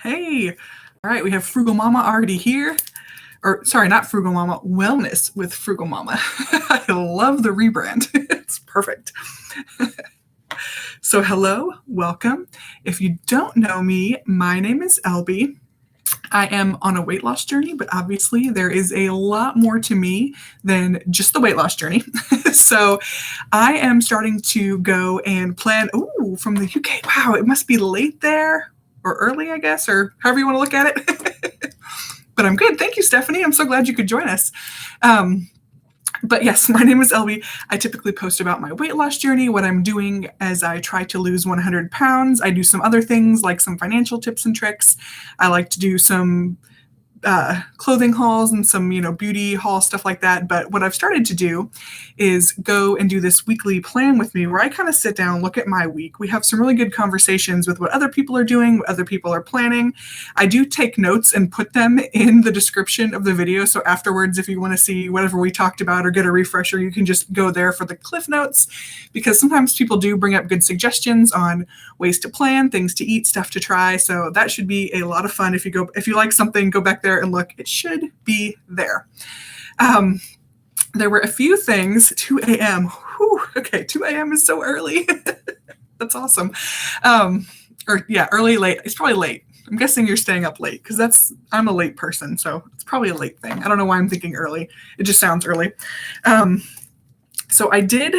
Hey, all right, we have Frugal Mama already here. Or, sorry, not Frugal Mama, Wellness with Frugal Mama. I love the rebrand. It's perfect. So, hello, welcome. If you don't know me, my name is Elby. I am on a weight loss journey, but obviously there is a lot more to me than just the weight loss journey. So I am starting to go and plan. Ooh, from the UK. Wow, it must be late there or early, I guess, or however you want to look at it. But I'm good. Thank you, Stephanie. I'm so glad you could join us. But yes, my name is Elby. I typically post about my weight loss journey, what I'm doing as I try to lose 100 pounds. I do some other things like some financial tips and tricks. I like to do some clothing hauls and some, beauty haul stuff like that. But what I've started to do is go and do this weekly plan with me where I kind of sit down, look at my week. We have some really good conversations with what other people are doing, what other people are planning. I do take notes and put them in the description of the video. So afterwards, if you want to see whatever we talked about or get a refresher, you can just go there for the cliff notes, because sometimes people do bring up good suggestions on ways to plan, things to eat, stuff to try. So that should be a lot of fun. If you like something, go back there and look. It should be there. There were a few things. 2 a.m. Whew, okay, 2 a.m. is so early. That's awesome. Early, late. It's probably late. I'm guessing you're staying up late because I'm a late person, so it's probably a late thing. I don't know why I'm thinking early. It just sounds early. So I did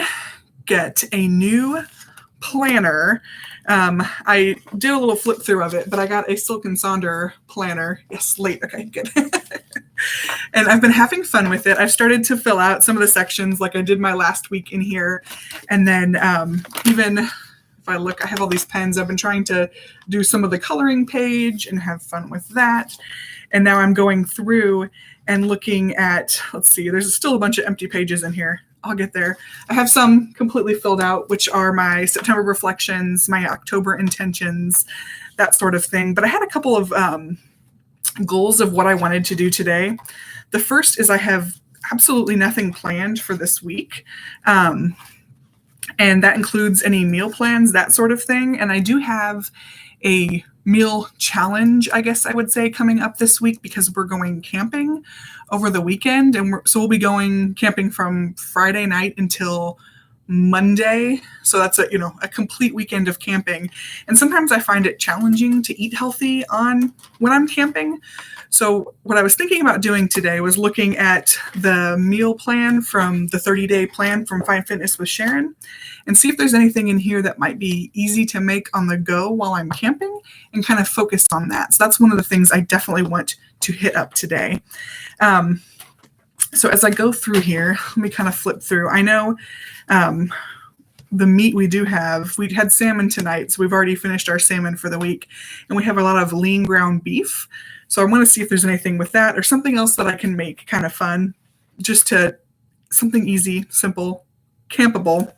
get a new planner. I did a little flip through of it, but I got a Silk & Sonder planner. Yes, late. Okay, good. And I've been having fun with it. I've started to fill out some of the sections like I did my last week in here. And then even if I look, I have all these pens. I've been trying to do some of the coloring page and have fun with that. And now I'm going through and looking at, let's see, there's still a bunch of empty pages in here. I'll get there. I have some completely filled out, which are my September reflections, my October intentions, that sort of thing. But I had a couple of goals of what I wanted to do today. The first is I have absolutely nothing planned for this week. And that includes any meal plans, that sort of thing. And I do have a meal challenge, I guess I would say, coming up this week because we're going camping over the weekend. And so we'll be going camping from Friday night until Monday. So that's a complete weekend of camping. And sometimes I find it challenging to eat healthy when I'm camping. So what I was thinking about doing today was looking at the meal plan from the 30-day plan from Find Fitness with Sharon and see if there's anything in here that might be easy to make on the go while I'm camping and kind of focus on that. So that's one of the things I definitely want to hit up today. So as I go through here, let me kind of flip through. I know the meat we do have, we had salmon tonight, so we've already finished our salmon for the week, and we have a lot of lean ground beef. So I want to see if there's anything with that or something else that I can make kind of fun, just to something easy, simple, campable.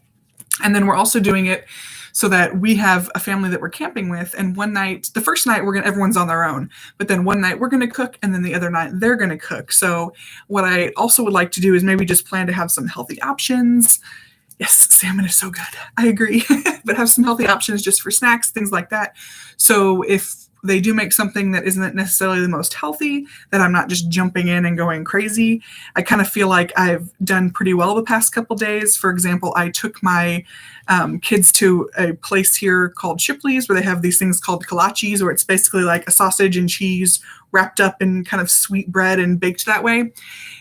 And then we're also doing it so that we have a family that we're camping with. And one night, the first night, everyone's on their own. But then one night we're going to cook, and then the other night they're going to cook. So what I also would like to do is maybe just plan to have some healthy options. Yes, salmon is so good. I agree. But have some healthy options just for snacks, things like that. So if they do make something that isn't necessarily the most healthy, that I'm not just jumping in and going crazy. I kind of feel like I've done pretty well the past couple days. For example, I took my kids to a place here called Shipley's where they have these things called kolaches, where it's basically like a sausage and cheese wrapped up in kind of sweet bread and baked that way.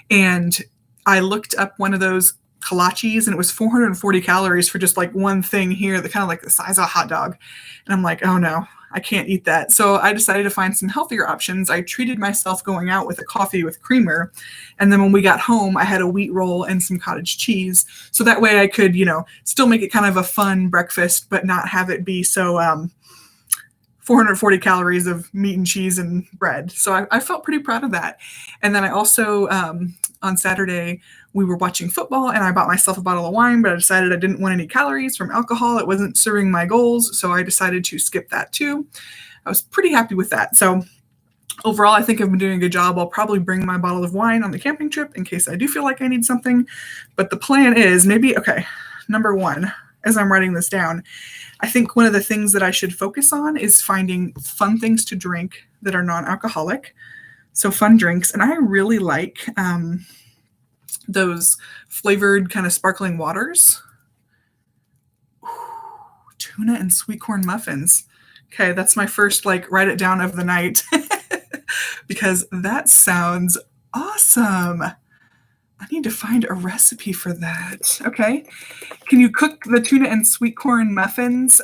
And I looked up one of those kolaches and it was 440 calories for just like one thing here, that kind of like the size of a hot dog. And I'm like, oh no, I can't eat that. So I decided to find some healthier options. I treated myself going out with a coffee with creamer. And then when we got home, I had a wheat roll and some cottage cheese. So that way I could, still make it kind of a fun breakfast, but not have it be so 440 calories of meat and cheese and bread. So I felt pretty proud of that. And then I also, on Saturday, we were watching football and I bought myself a bottle of wine, but I decided I didn't want any calories from alcohol. It wasn't serving my goals. So I decided to skip that too. I was pretty happy with that. So overall, I think I've been doing a good job. I'll probably bring my bottle of wine on the camping trip in case I do feel like I need something. But the plan is number one, as I'm writing this down. I think one of the things that I should focus on is finding fun things to drink that are non-alcoholic. So fun drinks. And I really like those flavored kind of sparkling waters. Ooh, tuna and sweet corn muffins. Okay, that's my first write it down of the night because that sounds awesome. I need to find a recipe for that. Okay. Can you cook the tuna and sweet corn muffins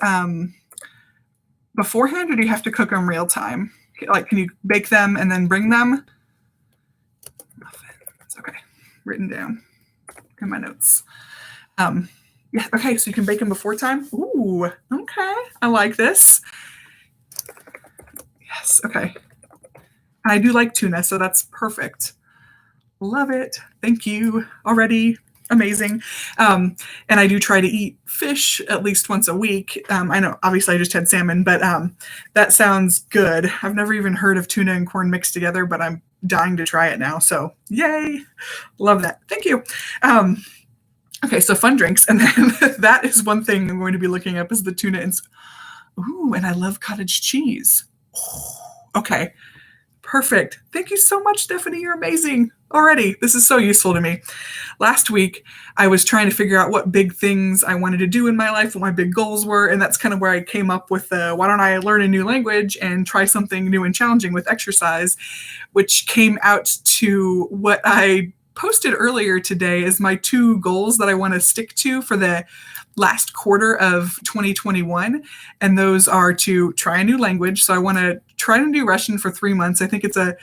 beforehand, or do you have to cook them real time? Can you bake them and then bring them? Muffins. Okay. Written down in my notes. Yeah. Okay. So you can bake them before time. Ooh. Okay. I like this. Yes. Okay. And I do like tuna, so that's perfect. Love it. Thank you. Already amazing. And I do try to eat fish at least once a week. I know, obviously, I just had salmon, but that sounds good. I've never even heard of tuna and corn mixed together, but I'm dying to try it now. So yay. Love that. Thank you. Okay, so fun drinks. And then that is one thing I'm going to be looking up is the tuna. And I love cottage cheese. Oh, okay. Perfect. Thank you so much, Stephanie. You're amazing already. This is so useful to me. Last week, I was trying to figure out what big things I wanted to do in my life, what my big goals were. And that's kind of where I came up with why don't I learn a new language and try something new and challenging with exercise, which came out to what I posted earlier today as my 2 goals that I want to stick to for the last quarter of 2021. And those are to try a new language. So I want to try to do Russian for 3 months. I think it's a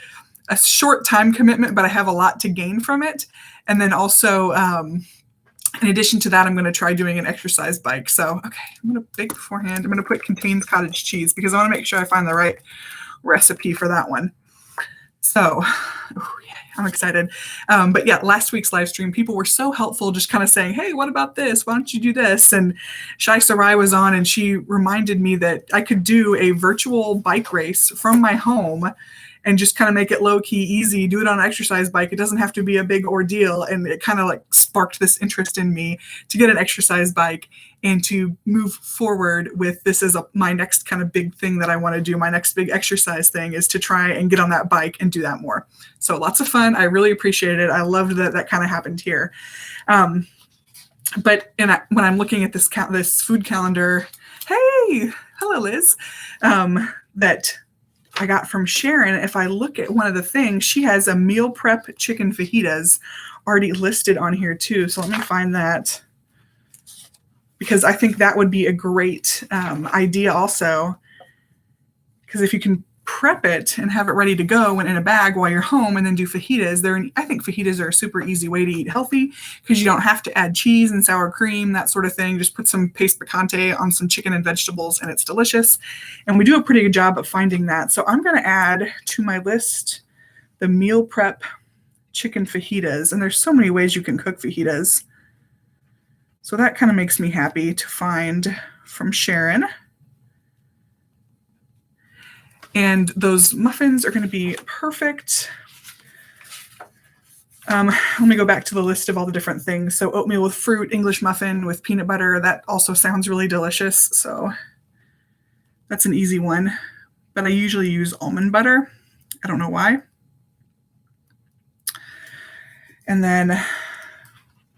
short time commitment, but I have a lot to gain from it. And then also, in addition to that, I'm going to try doing an exercise bike. So, okay, I'm going to bake beforehand. I'm going to put contains cottage cheese because I want to make sure I find the right recipe for that one. So, I'm excited. But yeah, last week's live stream, people were so helpful, just kind of saying, hey, what about this? Why don't you do this? And Shai Sarai was on and she reminded me that I could do a virtual bike race from my home and just kind of make it low key, easy, do it on an exercise bike. It doesn't have to be a big ordeal. And it kind of sparked this interest in me to get an exercise bike and to move forward with this as my next kind of big thing that I want to do. My next big exercise thing is to try and get on that bike and do that more. So lots of fun. I really appreciated it. I loved that that kind of happened here. But when I'm looking at this food calendar, hey, hello, Liz, that I got from Sharon, if I look at one of the things, she has a meal prep chicken fajitas already listed on here too. So let me find that because I think that would be a great idea also. Because if you can prep it and have it ready to go and in a bag while you're home and then do fajitas, I think fajitas are a super easy way to eat healthy because you don't have to add cheese and sour cream, that sort of thing. Just put some paste picante on some chicken and vegetables and it's delicious. And we do a pretty good job of finding that. So I'm going to add to my list the meal prep chicken fajitas. And there's so many ways you can cook fajitas. So that kind of makes me happy to find from Sharon. And those muffins are going to be perfect. Let me go back to the list of all the different things. So oatmeal with fruit, English muffin with peanut butter. That also sounds really delicious. So that's an easy one. But I usually use almond butter. I don't know why. And then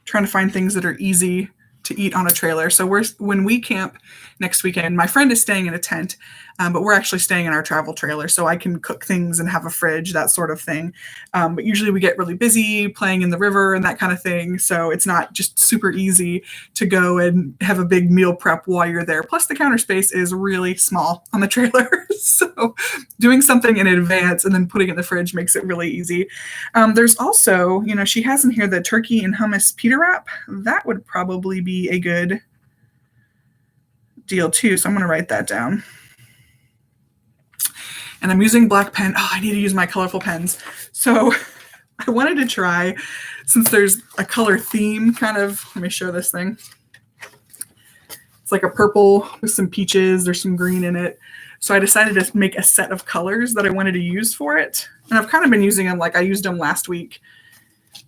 trying to find things that are easy to eat on a trailer. So when we camp next weekend, my friend is staying in a tent, but we're actually staying in our travel trailer so I can cook things and have a fridge, that sort of thing. But usually we get really busy playing in the river and that kind of thing. So it's not just super easy to go and have a big meal prep while you're there. Plus the counter space is really small on the trailer. So doing something in advance and then putting it in the fridge makes it really easy. There's also, she has in here the turkey and hummus pita wrap. That would probably be a good deal too. So I'm going to write that down. And I'm using black pen. Oh, I need to use my colorful pens. So I wanted to try, since there's a color theme kind of, let me show this thing. It's like a purple with some peaches. There's some green in it. So I decided to make a set of colors that I wanted to use for it. And I've kind of been using them, I used them last week,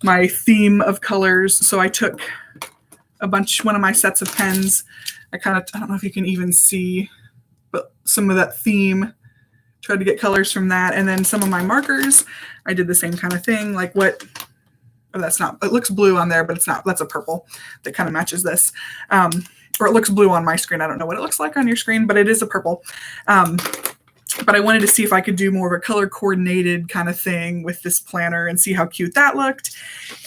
my theme of colors. So I took one of my sets of pens. I don't know if you can even see, but some of that theme, tried to get colors from that. And then some of my markers, I did the same kind of thing. Like that's not, it looks blue on there, but it's not, that's a purple that kind of matches this. Or it looks blue on my screen. I don't know what it looks like on your screen, but it is a purple. But I wanted to see if I could do more of a color coordinated kind of thing with this planner and see how cute that looked.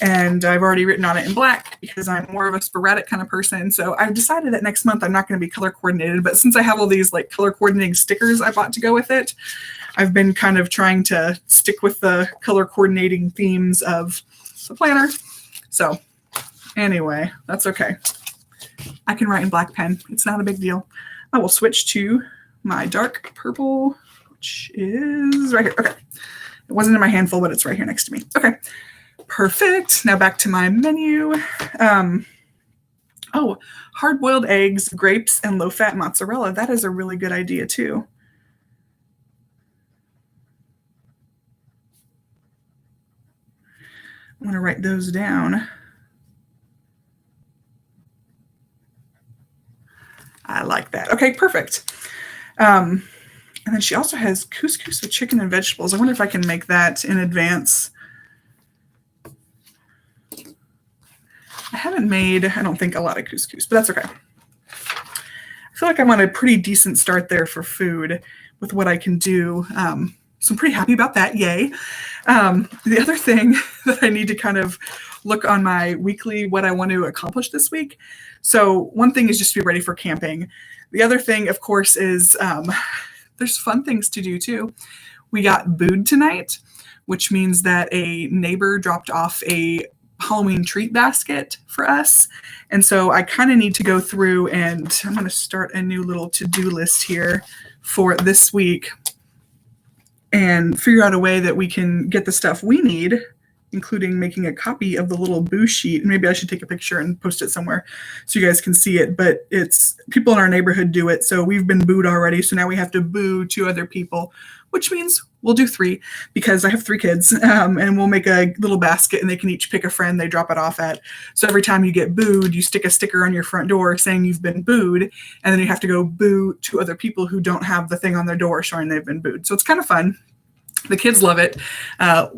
And I've already written on it in black because I'm more of a sporadic kind of person. So I've decided that next month I'm not going to be color coordinated, but since I have all these like color coordinating stickers I bought to go with it, I've been kind of trying to stick with the color coordinating themes of the planner. So anyway, that's okay. I can write in black pen. It's not a big deal. I will switch to my dark purple, which is right here. Okay. It wasn't in my handful, but it's right here next to me. Okay. Perfect. Now back to my menu. Hard-boiled eggs, grapes, and low-fat mozzarella. That is a really good idea too. I'm going to write those down. I like that. Okay, perfect. And then she also has couscous with chicken and vegetables. I wonder if I can make that in advance. I haven't made, I don't think, a lot of couscous, but that's okay. I feel like I'm on a pretty decent start there for food with what I can do. So I'm pretty happy about that. Yay. The other thing that I need to kind of look on my weekly, what I want to accomplish this week. So one thing is just to be ready for camping. The other thing, of course, is there's fun things to do too. We got booed tonight, which means that a neighbor dropped off a Halloween treat basket for us. And so I kind of need to go through and I'm going to start a new little to-do list here for this week and figure out a way that we can get the stuff we need, including making a copy of the little boo sheet. And maybe I should take a picture and post it somewhere so you guys can see it. But it's people in our neighborhood do it. So we've been booed already. So now we have to boo 2 other people, which means we'll do 3 because I have 3 kids. And we'll make a little basket and they can each pick a friend they drop it off at. So every time you get booed, you stick a sticker on your front door saying you've been booed. And then you have to go boo 2 other people who don't have the thing on their door showing they've been booed. So it's kind of fun. The kids love it.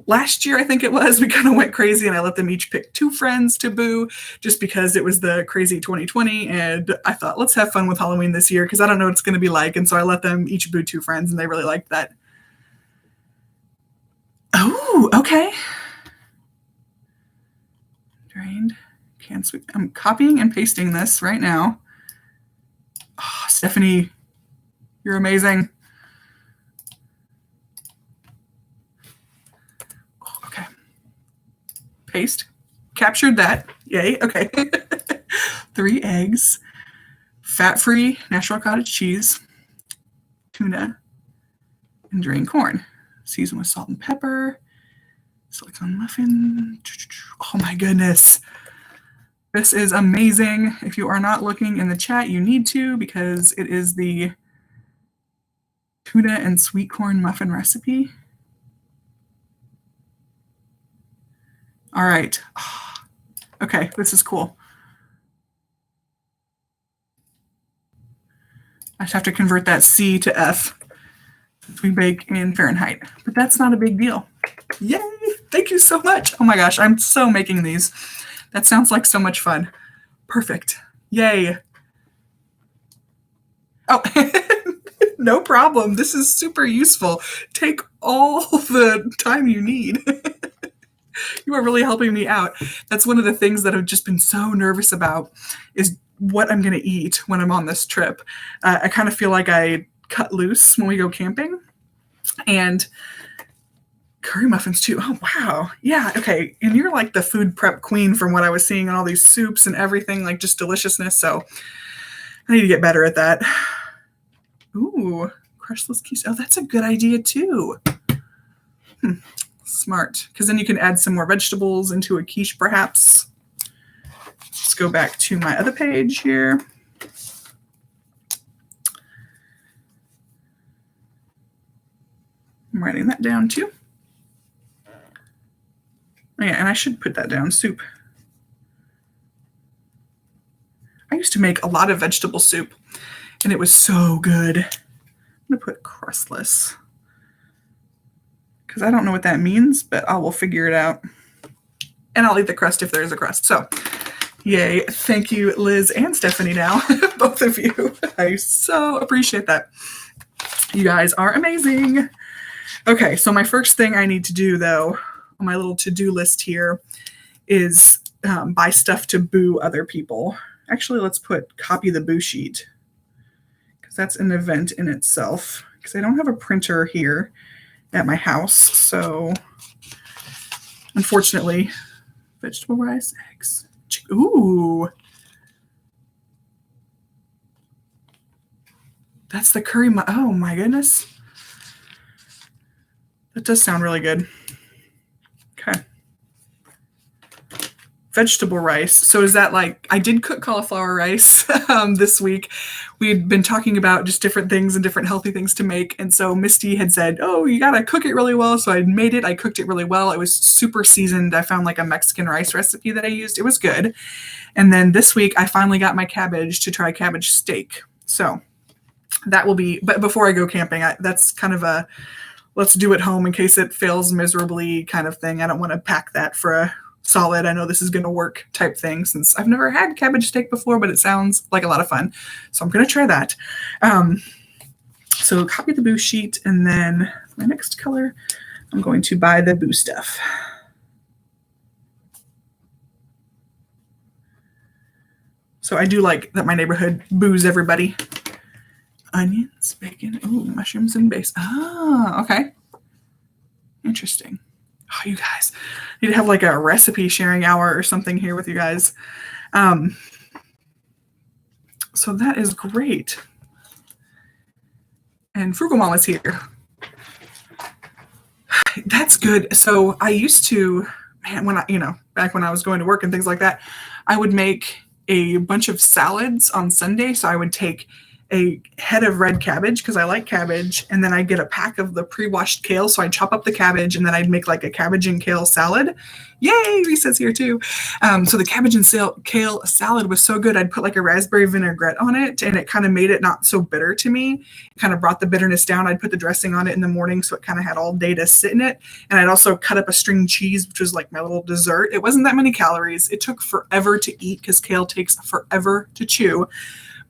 Last year, I think it was, we kind of went crazy and I let them each pick 2 friends to boo just because it was the crazy 2020. And I thought, let's have fun with Halloween this year because I don't know what it's going to be like. And so I let them each boo 2 friends and they really liked that. Oh, okay. Drained. Canned sweet. I'm copying and pasting this right now. Oh, Stephanie, you're amazing. Paste. Captured that. Yay. Okay. 3 eggs. Fat-free natural cottage cheese. Tuna. And drained corn. Season with salt and pepper. Silicone muffin. Oh my goodness. This is amazing. If you are not looking in the chat, you need to because it is the tuna and sweet corn muffin recipe. All right. Okay, this is cool. I just have to convert that C to F since we bake in Fahrenheit, but that's not a big deal. Yay! Thank you so much. Oh my gosh, I'm so making these. That sounds like so much fun. Perfect. Yay. Oh, no problem. This is super useful. Take all the time you need. You are really helping me out. That's one of the things that I've just been so nervous about is what I'm going to eat when I'm on this trip. I kind of feel like I cut loose when we go camping. And curry muffins too. Oh, wow. Yeah. Okay. And you're like the food prep queen from what I was seeing in all these soups and everything, like just deliciousness. So I need to get better at that. Ooh, crushless quiche. Oh, that's a good idea too. Smart. Because then you can add some more vegetables into a quiche perhaps. Let's go back to my other page here. I'm writing that down too. Oh, yeah, and I should put that down, soup. used to make a lot of vegetable soup, and it was so good. I'm going to put crustless because I don't know what that means, but I will figure it out. And I'll eat the crust if there is a crust. So, yay. Thank you, Liz and Stephanie now, both of you. I so appreciate that. You guys are amazing. Okay, so my first thing I need to do, though, on my little to-do list here is buy stuff to boo other people. Actually, let's put copy the boo sheet because that's an event in itself because I don't have a printer here at my house. So, unfortunately, vegetable rice, eggs. Ooh. That's the curry. Oh, my goodness. That does sound really good. Okay. Vegetable rice. So is that like, I did cook cauliflower rice this week. We'd been talking about just different things and different healthy things to make. And so Misty had said, oh, you got to cook it really well. So I made it. I cooked it really well. It was super seasoned. I found like a Mexican rice recipe that I used. It was good. And then this week I finally got my cabbage to try cabbage steak. So that will be, but before I go camping, that's kind of a, let's do it home in case it fails miserably kind of thing. I don't want to pack that for a solid, I know this is going to work type thing since I've never had cabbage steak before, but it sounds like a lot of fun. So I'm going to try that. So copy the boo sheet, and then my next color, I'm going to buy the boo stuff. So I do like that my neighborhood boos everybody. Onions, bacon, ooh, mushrooms and base. Ah, okay. Interesting. Oh, you guys, I need to have like a recipe sharing hour or something here with you guys. So that is great. And Frugal Mom is here. That's good. So I used to, man, when back when I was going to work and things like that, I would make a bunch of salads on Sunday. So I would take a head of red cabbage because I like cabbage, and then I'd get a pack of the pre-washed kale. So I'd chop up the cabbage, and then I'd make like a cabbage and kale salad. Yay, Risa's here too. So the cabbage and kale salad was so good. I'd put like a raspberry vinaigrette on it, and it kind of made it not so bitter to me. It kind of brought the bitterness down. I'd put the dressing on it in the morning, so it kind of had all day to sit in it. And I'd also cut up a string cheese, which was like my little dessert. It wasn't that many calories. It took forever to eat because kale takes forever to chew.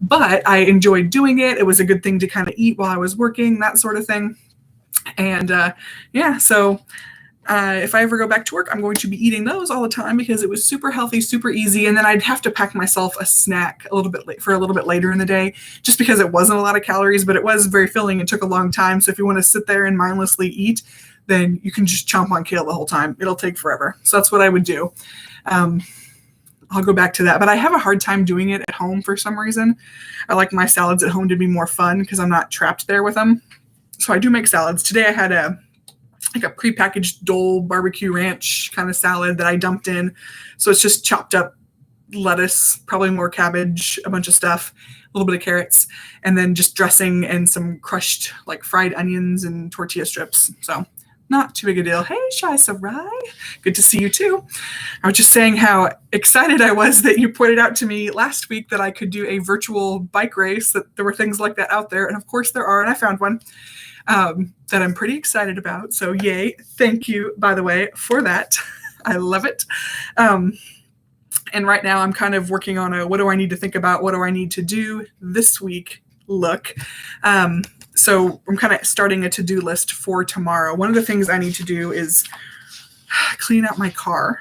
But I enjoyed doing it. It was a good thing to kind of eat while I was working, that sort of thing. And so if I ever go back to work, I'm going to be eating those all the time because it was super healthy, super easy. And then I'd have to pack myself a snack a little bit later in the day, just because it wasn't a lot of calories, but it was very filling and took a long time. So if you want to sit there and mindlessly eat, then you can just chomp on kale the whole time. It'll take forever. So that's what I would do. I'll go back to that, but I have a hard time doing it at home for some reason. I like my salads at home to be more fun because I'm not trapped there with them. So I do make salads. Today I had a prepackaged Dole barbecue ranch kind of salad that I dumped in. So it's just chopped up lettuce, probably more cabbage, a bunch of stuff, a little bit of carrots, and then just dressing and some crushed like fried onions and tortilla strips. So not too big a deal. Hey, Shai Sarai. Good to see you too. I was just saying how excited I was that you pointed out to me last week that I could do a virtual bike race, that there were things like that out there. And of course there are, and I found one that I'm pretty excited about. So yay. Thank you, by the way, for that. I love it. And right now I'm kind of working on what do I need to think about? What do I need to do this week? Look. So I'm kind of starting a to-do list for tomorrow. One of the things I need to do is clean out my car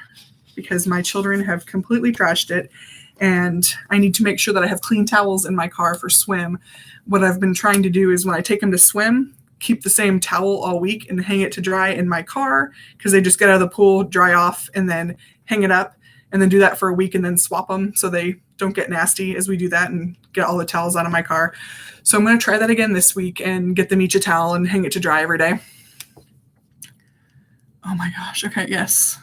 because my children have completely trashed it, and I need to make sure that I have clean towels in my car for swim. What I've been trying to do is when I take them to swim, keep the same towel all week and hang it to dry in my car because they just get out of the pool, dry off, and then hang it up, and then do that for a week and then swap them so they don't get nasty as we do that and get all the towels out of my car. So I'm going to try that again this week and get them each a towel and hang it to dry every day. Oh my gosh. Okay. Yes.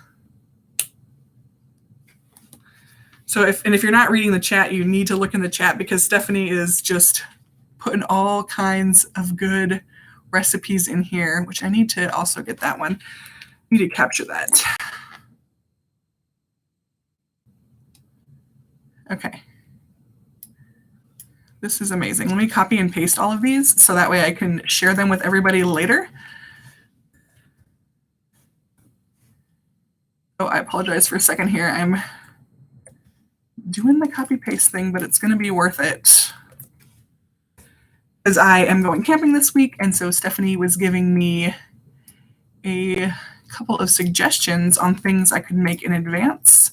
So if you're not reading the chat, you need to look in the chat because Stephanie is just putting all kinds of good recipes in here, which I need to also get that one. I need to capture that. Okay. This is amazing. Let me copy and paste all of these so that way I can share them with everybody later. Oh, I apologize for a second here. I'm doing the copy paste thing, but it's going to be worth it. As I am going camping this week, and so Stephanie was giving me a couple of suggestions on things I could make in advance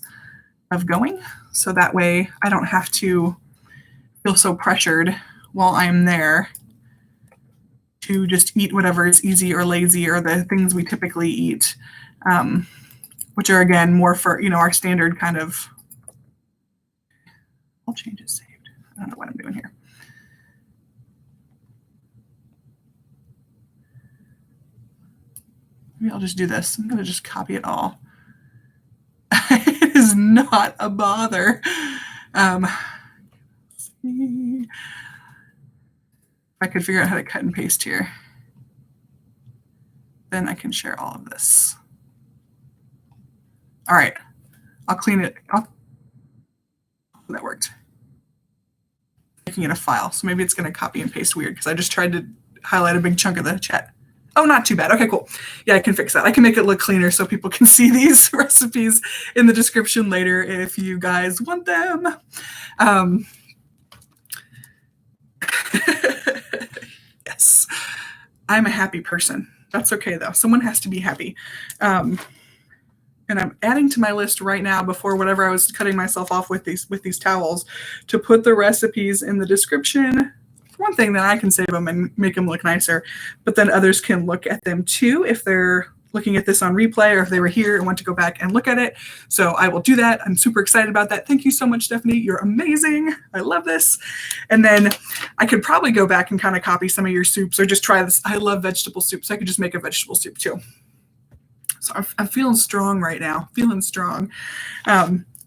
of going. So that way I don't have to feel so pressured while I'm there to just eat whatever is easy or lazy or the things we typically eat, which are, again, more for, our standard kind of, all changes saved. I don't know what I'm doing here. Maybe I'll just do this. I'm going to just copy it all. It is not a bother. Let's see. If I could figure out how to cut and paste here, then I can share all of this. All right, I'll clean it. That worked. Making it a file, so maybe it's going to copy and paste weird because I just tried to highlight a big chunk of the chat. Oh, not too bad. Okay, cool. Yeah, I can fix that. I can make it look cleaner so people can see these recipes in the description later if you guys want them. Yes, I'm a happy person. That's okay, though. Someone has to be happy. And I'm adding to my list right now before whatever I was cutting myself off with these towels to put the recipes in the description. One thing that I can save them and make them look nicer, but then others can look at them too if they're looking at this on replay or if they were here and want to go back and look at it. So I will do that. I'm super excited about that. Thank you so much, Stephanie. You're amazing. I love this. And then I could probably go back and kind of copy some of your soups or just try this. I love vegetable soup, so I could just make a vegetable soup too. So I'm feeling strong right now, feeling strong.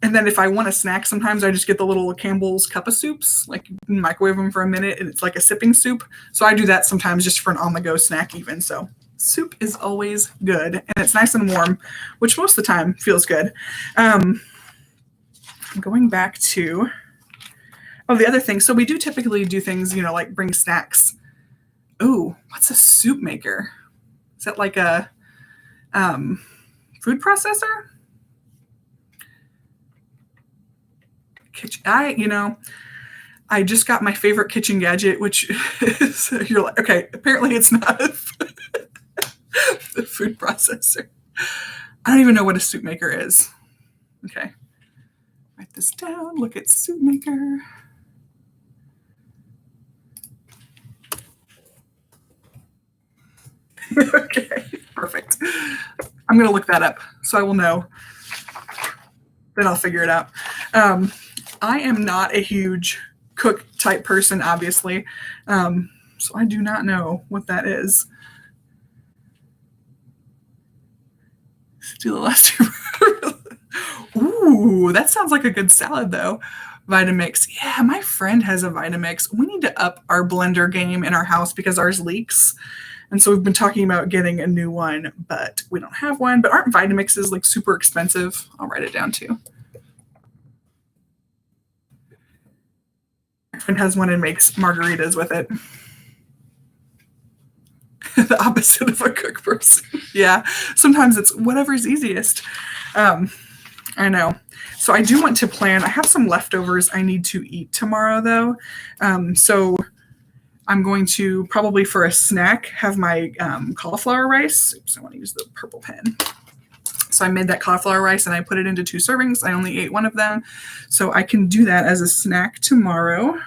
And then if I want a snack, sometimes I just get the little Campbell's cup of soups, like microwave them for a minute, and it's like a sipping soup. So I do that sometimes just for an on-the-go snack even. So soup is always good, and it's nice and warm, which most of the time feels good. Going back to, the other thing. So we do typically do things, like bring snacks. Ooh, what's a soup maker? Is that like a food processor? I just got my favorite kitchen gadget, which is, you're like, okay, apparently it's not a food processor. I don't even know what a soup maker is. Okay. Write this down. Look at soup maker. Okay, perfect. I'm going to look that up so I will know. Then I'll figure it out. I am not a huge cook type person, obviously. So I do not know what that is. Do the last two. Ooh, that sounds like a good salad, though. Vitamix. Yeah, my friend has a Vitamix. We need to up our blender game in our house because ours leaks. And so we've been talking about getting a new one, but we don't have one. But aren't Vitamixes like super expensive? I'll write it down too. My friend has one and makes margaritas with it. The opposite of a cook person. Yeah, sometimes it's whatever's easiest. I know. So I do want to plan. I have some leftovers I need to eat tomorrow, though. So I'm going to probably for a snack have my cauliflower rice. Oops, I want to use the purple pen. So I made that cauliflower rice and I put it into 2 servings. I only ate one of them. So I can do that as a snack tomorrow.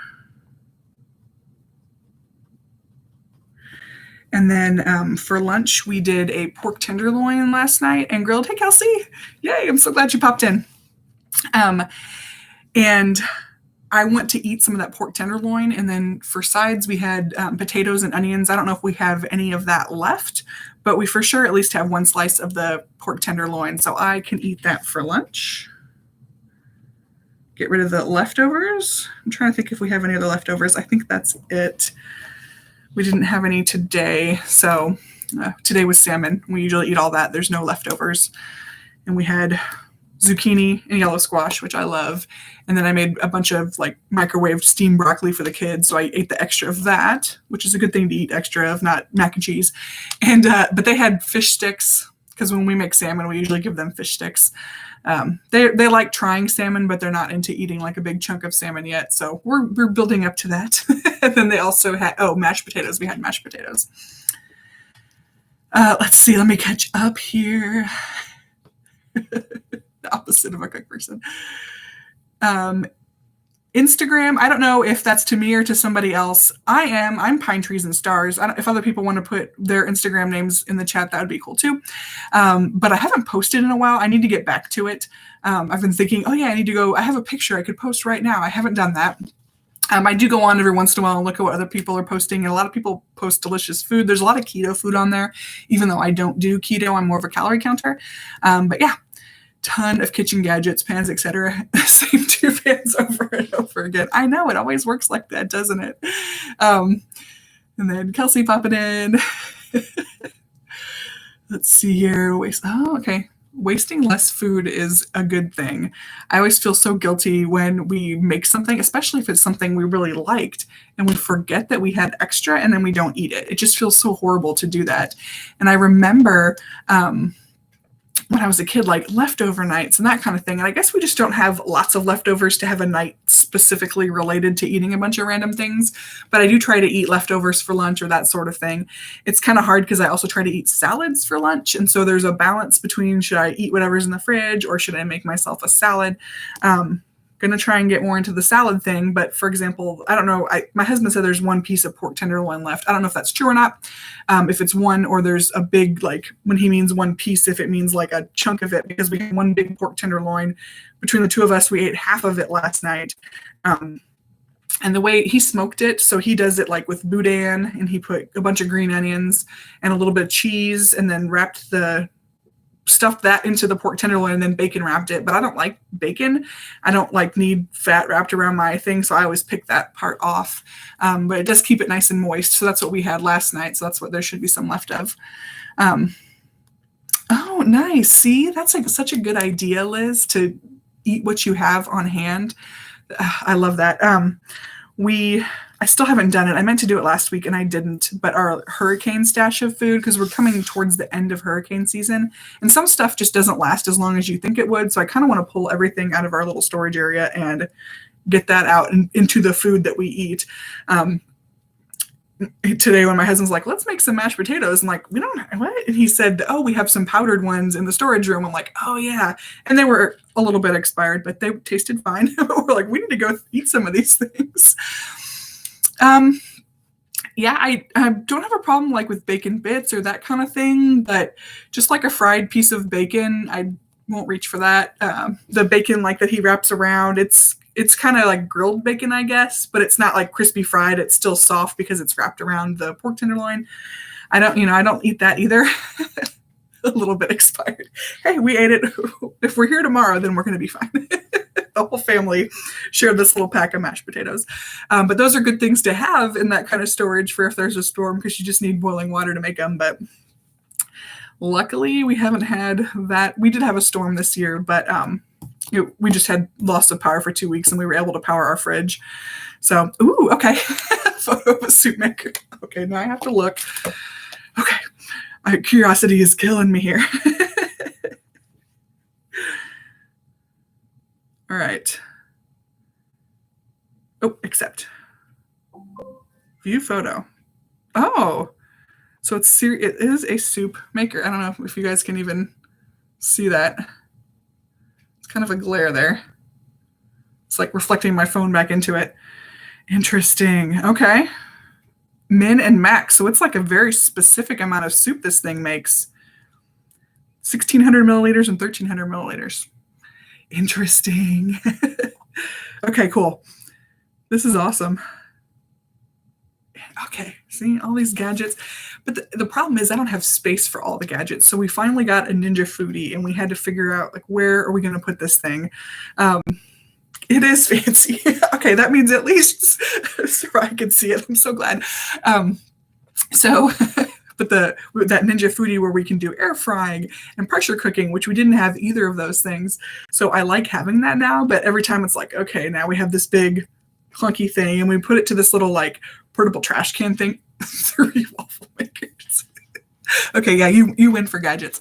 And then for lunch, we did a pork tenderloin last night and grilled. Hey, Kelsey. Yay, I'm so glad you popped in. And I want to eat some of that pork tenderloin. And then for sides, we had potatoes and onions. I don't know if we have any of that left, but we for sure at least have 1 slice of the pork tenderloin. So I can eat that for lunch. Get rid of the leftovers. I'm trying to think if we have any other leftovers. I think that's it. We didn't have any today. So today was salmon. We usually eat all that. There's no leftovers. And we had zucchini and yellow squash, which I love. And then I made a bunch of like microwaved steamed broccoli for the kids. So I ate the extra of that, which is a good thing to eat extra of, not mac and cheese. And but they had fish sticks, because when we make salmon, we usually give them fish sticks. They like trying salmon, but they're not into eating like a big chunk of salmon yet. So we're building up to that. And then they also had, mashed potatoes. We had mashed potatoes. Let's see. Let me catch up here. The opposite of a cook person. Instagram, I don't know if that's to me or to somebody else. I'm Pine Trees and Stars. If other people want to put their Instagram names in the chat, that would be cool too. But I haven't posted in a while. I need to get back to it. I've been thinking, oh yeah, I need to go. I have a picture I could post right now. I haven't done that. I do go on every once in a while and look at what other people are posting. And a lot of people post delicious food. There's a lot of keto food on there, even though I don't do keto. I'm more of a calorie counter. But yeah, ton of kitchen gadgets, pans, etc. Same two pans over and over again. I know, it always works like that, doesn't it? And then Kelsey popping in. Let's see here. Okay. Wasting less food is a good thing. I always feel so guilty when we make something, especially if it's something we really liked, and we forget that we had extra and then we don't eat it. It just feels so horrible to do that. And I remember when I was a kid, like leftover nights and that kind of thing. And I guess we just don't have lots of leftovers to have a night specifically related to eating a bunch of random things. But I do try to eat leftovers for lunch or that sort of thing. It's kind of hard because I also try to eat salads for lunch. And so there's a balance between, should I eat whatever's in the fridge or should I make myself a salad? Going to try and get more into the salad thing. But for example, I don't know. My husband said there's one piece of pork tenderloin left. I don't know if that's true or not. If it's one, or there's a big, like when he means one piece, if it means like a chunk of it, because we had one big pork tenderloin. Between the two of us, we ate half of it last night. And the way he smoked it, so he does it like with boudin, and he put a bunch of green onions and a little bit of cheese, and then stuffed that into the pork tenderloin and then bacon wrapped it. But I don't like bacon. I don't need fat wrapped around my thing. So I always pick that part off. But it does keep it nice and moist. So that's what we had last night. So that's what there should be some left of. Oh, nice. See, that's like such a good idea, Liz, to eat what you have on hand. I love that. I still haven't done it. I meant to do it last week and I didn't, but our hurricane stash of food, because we're coming towards the end of hurricane season, and some stuff just doesn't last as long as you think it would. So I kind of want to pull everything out of our little storage area and get that out into the food that we eat. Today when my husband's like, let's make some mashed potatoes. I'm like, we don't, what? And he said, oh, we have some powdered ones in the storage room. I'm like, oh yeah. And they were a little bit expired, but they tasted fine. We're like, we need to go eat some of these things. Yeah, I don't have a problem with bacon bits or that kind of thing, but just like a fried piece of bacon, I won't reach for that. The bacon that he wraps around, it's kind of like grilled bacon, I guess, but it's not crispy fried. It's still soft because it's wrapped around the pork tenderloin. I don't eat that either. A little bit expired. Hey, we ate it. If we're here tomorrow, then we're going to be fine. The whole family shared this little pack of mashed potatoes. But those are good things to have in that kind of storage for if there's a storm, because you just need boiling water to make them. But luckily, we haven't had that. We did have a storm this year, but we just had loss of power for 2 weeks, and we were able to power our fridge. So, okay. Photo of a soup maker. Okay, now I have to look. Okay. My curiosity is killing me here. All right. Oh, accept. View photo. Oh, so it is a soup maker. I don't know if you guys can even see that. It's kind of a glare there. It's reflecting my phone back into it. Interesting. Okay. Min and max. So it's a very specific amount of soup this thing makes. 1,600 milliliters and 1,300 milliliters. Interesting. Okay, cool. This is awesome. Okay, see all these gadgets. But the problem is I don't have space for all the gadgets. So we finally got a Ninja Foodie, and we had to figure out where are we going to put this thing. It is fancy. Okay, that means at least so I can see it. I'm so glad. But but that Ninja Foodie where we can do air frying and pressure cooking, which we didn't have either of those things. So I like having that now, but every time it's like, okay, now we have this big clunky thing and we put it to this little like portable trash can thing. 3 waffle makers. Okay, yeah, you win for gadgets.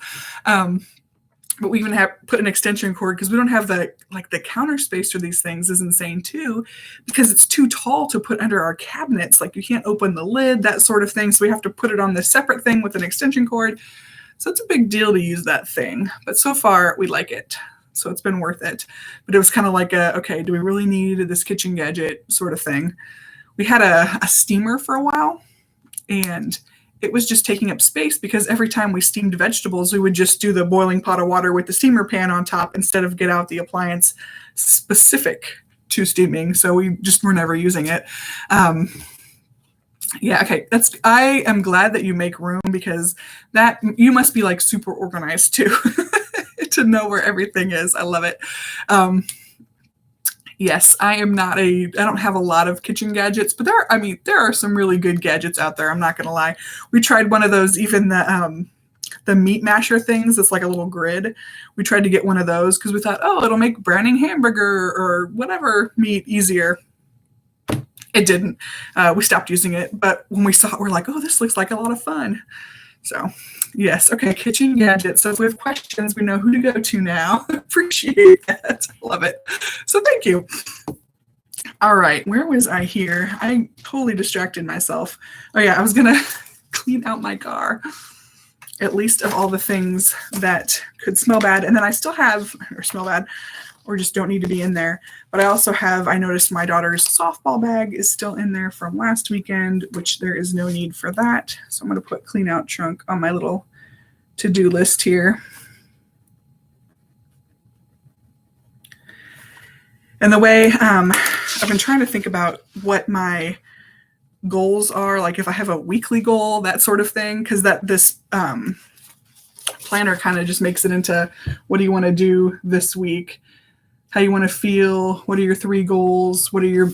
But we even have put an extension cord because we don't have the counter space for these things is insane too, because it's too tall to put under our cabinets. Like you can't open the lid, that sort of thing. So we have to put it on this separate thing with an extension cord. So it's a big deal to use that thing. But so far we like it. So it's been worth it. But it was kind of like okay, do we really need this kitchen gadget sort of thing? We had a steamer for a while, and it was just taking up space because every time we steamed vegetables, we would just do the boiling pot of water with the steamer pan on top instead of get out the appliance specific to steaming. So we just were never using it. Yeah, okay. I am glad that you make room because that you must be like super organized too to know where everything is. I love it. Yes, I don't have a lot of kitchen gadgets, but there are some really good gadgets out there. I'm not going to lie. We tried one of those, even the meat masher things. It's like a little grid. We tried to get one of those because we thought, oh, it'll make browning hamburger or whatever meat easier. It didn't. We stopped using it, but when we saw it, we're like, oh, this looks like a lot of fun. So yes, okay, kitchen gadgets. So if we have questions, we know who to go to now. Appreciate that. Love it. So thank you. All right, where was I here? I totally distracted myself. Oh yeah, I was gonna clean out my car, at least of all the things that could smell bad. And then I still have, or smell bad, or just don't need to be in there. But I also have, I noticed my daughter's softball bag is still in there from last weekend, which there is no need for that. So I'm going to put clean out trunk on my little to-do list here. And the way I've been trying to think about what my goals are, like if I have a weekly goal, that sort of thing, because this planner kind of just makes it into what do you want to do this week, how you want to feel, what are your 3 goals, what are your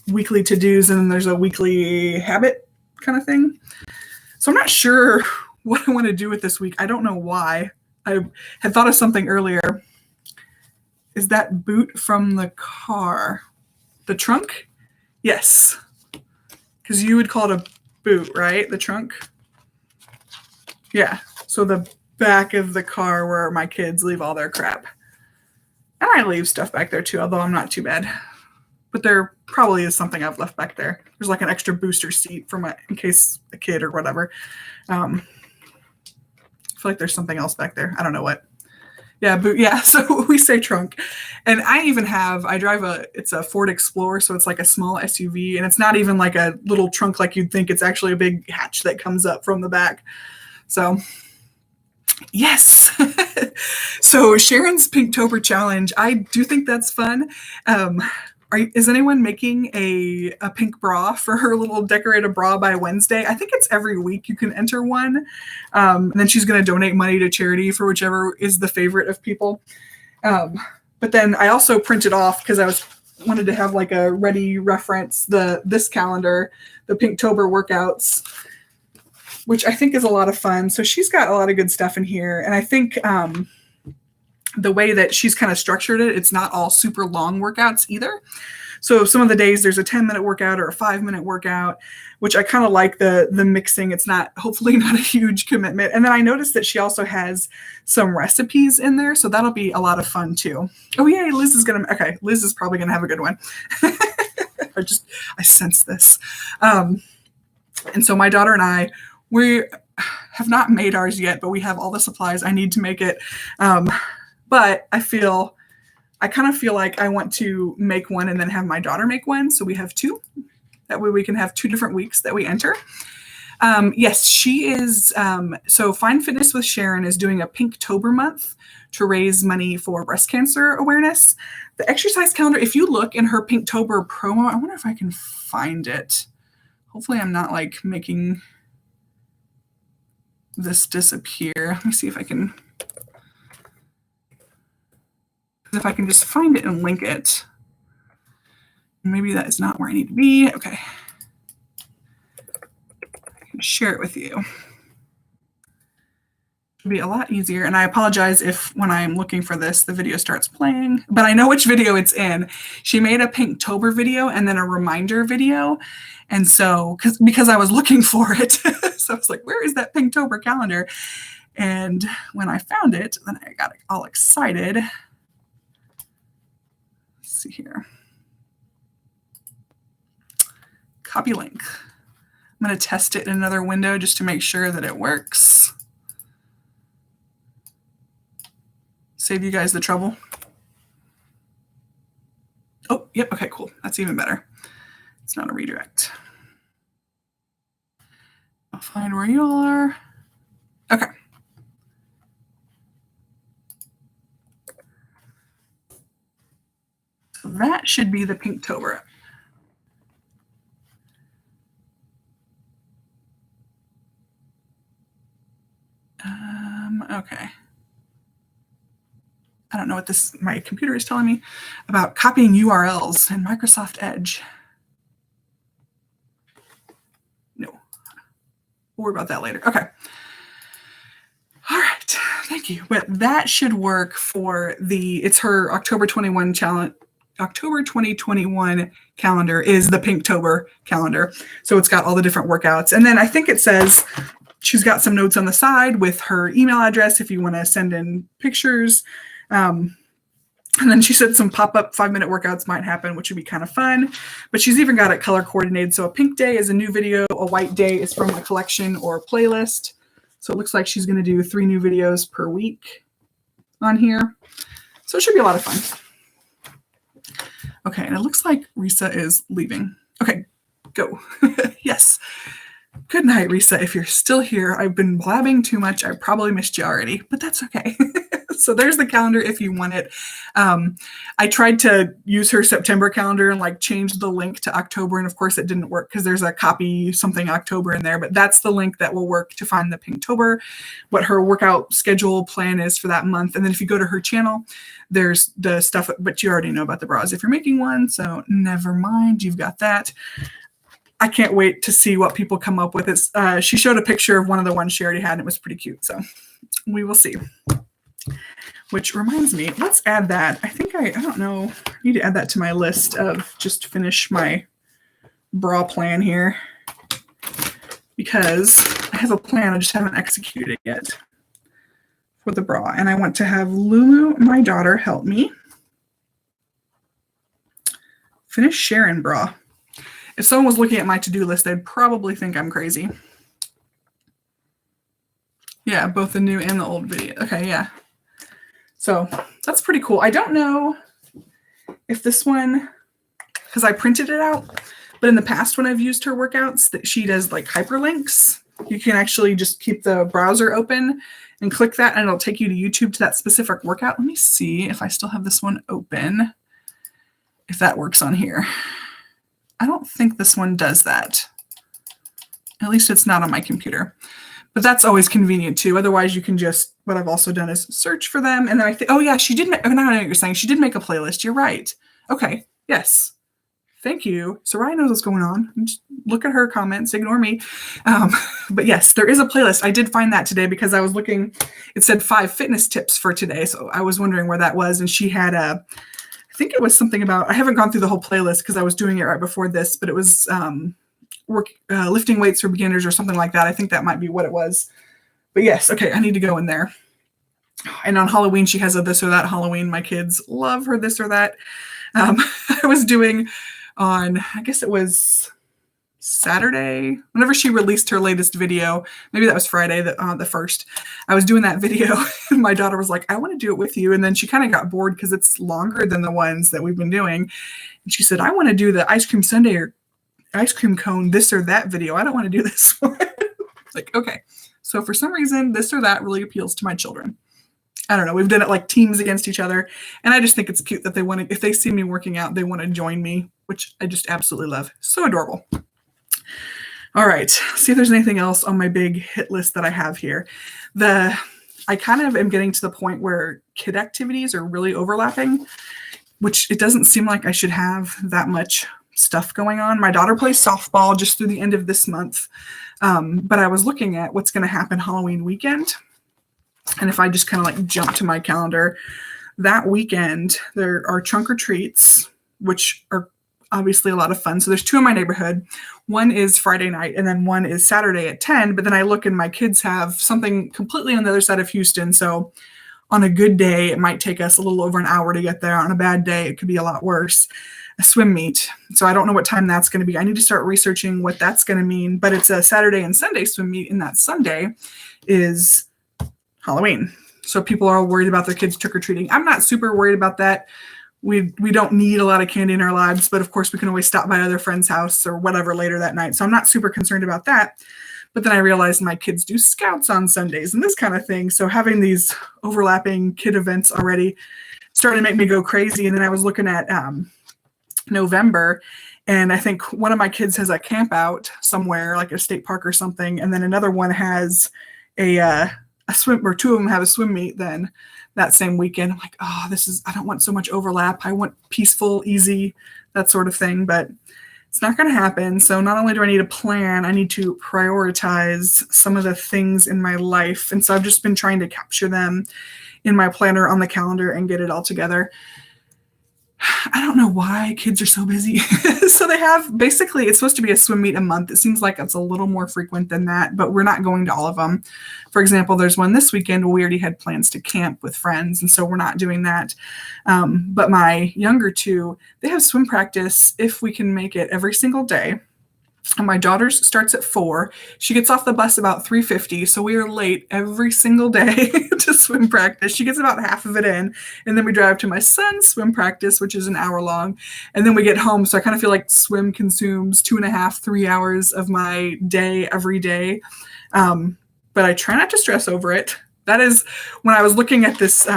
weekly to-dos, and then there's a weekly habit kind of thing. So I'm not sure what I want to do with this week. I don't know why. I had thought of something earlier. Is that boot from the car? The trunk? Yes. Because you would call it a boot, right? The trunk? Yeah. So the back of the car where my kids leave all their crap. And I leave stuff back there too, although I'm not too bad. But there probably is something I've left back there. There's like an extra booster seat for in case a kid or whatever. I feel like there's something else back there. I don't know what. Yeah, boot. Yeah, so we say trunk. And I drive it's a Ford Explorer, so it's like a small SUV, and it's not even like a little trunk like you'd think. It's actually a big hatch that comes up from the back. So yes. So Sharon's Pinktober challenge, I do think that's fun. Is anyone making a pink bra for her little decorated bra by Wednesday? I think it's every week you can enter one. And then she's going to donate money to charity for whichever is the favorite of people. But then I also printed off because I wanted to have like a ready reference, this calendar, the Pinktober workouts, which I think is a lot of fun. So she's got a lot of good stuff in here. And I think the way that she's kind of structured it, it's not all super long workouts either. So some of the days there's a 10-minute workout or a 5-minute workout, which I kind of like the mixing. It's hopefully not a huge commitment. And then I noticed that she also has some recipes in there. So that'll be a lot of fun too. Oh yeah, Liz is probably going to have a good one. I sense this. And so my daughter and we have not made ours yet, but we have all the supplies I need to make it. But I kind of feel like I want to make one and then have my daughter make one. So we have 2. That way we can have 2 different weeks that we enter. Yes, she is. So Find Fitness with Sharon is doing a Pinktober month to raise money for breast cancer awareness. The exercise calendar, if you look in her Pinktober promo, I wonder if I can find it. Hopefully I'm not like making this disappear. Let me see if I can just find it and link it. Maybe that is not where I need to be. Okay. I can share it with you. be a lot easier. And I apologize if when I'm looking for this, the video starts playing, but I know which video it's in. She made a Pinktober video and then a reminder video. And so, because I was looking for it, so I was like, where is that Pinktober calendar? And when I found it, then I got all excited. Let's see here. Copy link. I'm going to test it in another window just to make sure that it works. Save you guys the trouble. Oh, yep. Okay, cool. That's even better. It's not a redirect. I'll find where you all are. Okay. So that should be the Pinktober. Okay. I don't know what my computer is telling me about copying URLs in Microsoft Edge. No, we'll worry about that later. Okay. All right. Thank you. But that should work for it's her October 21 challenge. October 2021 calendar is the Pinktober calendar. So it's got all the different workouts. And then I think it says she's got some notes on the side with her email address if you want to send in pictures. And then she said some pop-up 5-minute workouts might happen, which would be kind of fun. But she's even got it color coordinated. So a pink day is a new video. A white day is from a collection or playlist. So it looks like she's going to do 3 new videos per week on here. So it should be a lot of fun. Okay, and it looks like Risa is leaving. Okay, go. Yes. Good night, Risa. If you're still here, I've been blabbing too much. I probably missed you already, but that's okay. So there's the calendar if you want it. I tried to use her September calendar and change the link to October, and of course it didn't work because there's a copy something October in there, but that's the link that will work to find the Pinktober, what her workout schedule plan is for that month. And then if you go to her channel, there's the stuff, but you already know about the bras if you're making one, so never mind, you've got that. I can't wait to see what people come up with. She showed a picture of one of the ones she already had, and it was pretty cute, so we will see. Which reminds me, let's add that. I think I don't know, I need to add that to my list of just finish my bra plan here because I have a plan, I just haven't executed it yet for the bra. And I want to have Lulu, my daughter, help me finish Sharon bra. If someone was looking at my to-do list, they'd probably think I'm crazy. Yeah, both the new and the old video. Okay, yeah. So that's pretty cool. I don't know if this one, because I printed it out, but in the past when I've used her workouts, that she does hyperlinks. You can actually just keep the browser open and click that, and it'll take you to YouTube to that specific workout. Let me see if I still have this one open, if that works on here. I don't think this one does that. At least it's not on my computer. But that's always convenient too. Otherwise, you can just, what I've also done is search for them. And then I think, oh yeah, she did make, now I know what you're saying. She did make a playlist. You're right. Okay. Yes. Thank you. Soraya knows what's going on. Just look at her comments. Ignore me. But yes, there is a playlist. I did find that today because I was looking. It said 5 fitness tips for today. So I was wondering where that was. And she had I think it was something about, I haven't gone through the whole playlist because I was doing it right before this, but it was lifting weights for beginners or something like that. I think that might be what it was. But yes, okay, I need to go in there. And on Halloween, she has a this or that Halloween. My kids love her this or that. I was doing on, I guess it was Saturday, whenever she released her latest video, maybe that was Friday, the 1st, I was doing that video and my daughter was like, I want to do it with you. And then she kind of got bored because it's longer than the ones that we've been doing. And she said, I want to do the ice cream sundae or ice cream cone this or that video. I don't want to do this one. Like, okay. So for some reason, this or that really appeals to my children. I don't know. We've done it like teams against each other. And I just think it's cute that they want to, if they see me working out, they want to join me, which I just absolutely love. So adorable. All right. See if there's anything else on my big hit list that I have here. I kind of am getting to the point where kid activities are really overlapping, which it doesn't seem like I should have that much stuff going on. My daughter plays softball just through the end of this month. But I was looking at what's going to happen Halloween weekend. And if I just kind of like jump to my calendar, that weekend, there are trunk or treats, which are obviously a lot of fun. So there's 2 in my neighborhood. One is Friday night, and then one is Saturday at 10. But then I look and my kids have something completely on the other side of Houston. So on a good day, it might take us a little over an hour to get there. On a bad day, it could be a lot worse. A swim meet. So I don't know what time that's going to be. I need to start researching what that's going to mean. But it's a Saturday and Sunday swim meet, and that Sunday is Halloween. So people are all worried about their kids trick-or-treating. I'm not super worried about that. We don't need a lot of candy in our lives, but of course we can always stop by other friend's house or whatever later that night. So I'm not super concerned about that. But then I realized my kids do scouts on Sundays and this kind of thing. So having these overlapping kid events already started to make me go crazy. And then I was looking at November, and I think one of my kids has a camp out somewhere, like a state park or something. And then another one has a swim, or 2 of them have a swim meet then that same weekend. I'm like, oh, I don't want so much overlap. I want peaceful, easy, that sort of thing, but it's not going to happen. So not only do I need a plan, I need to prioritize some of the things in my life. And so I've just been trying to capture them in my planner on the calendar and get it all together. I don't know why kids are so busy. So they have, basically, it's supposed to be a swim meet a month. It seems like it's a little more frequent than that, but we're not going to all of them. For example, there's one this weekend where we already had plans to camp with friends, and so we're not doing that. But my younger 2, they have swim practice if we can make it every single day. And my daughter's starts at 4. She gets off the bus about 3:50, so we are late every single day to swim practice. She gets about half of it in, and then we drive to my son's swim practice, which is an hour long, and then we get home. So I kind of feel like swim consumes 2.5, 3 hours of my day every day. But I try not to stress over it. That is, when I was looking at this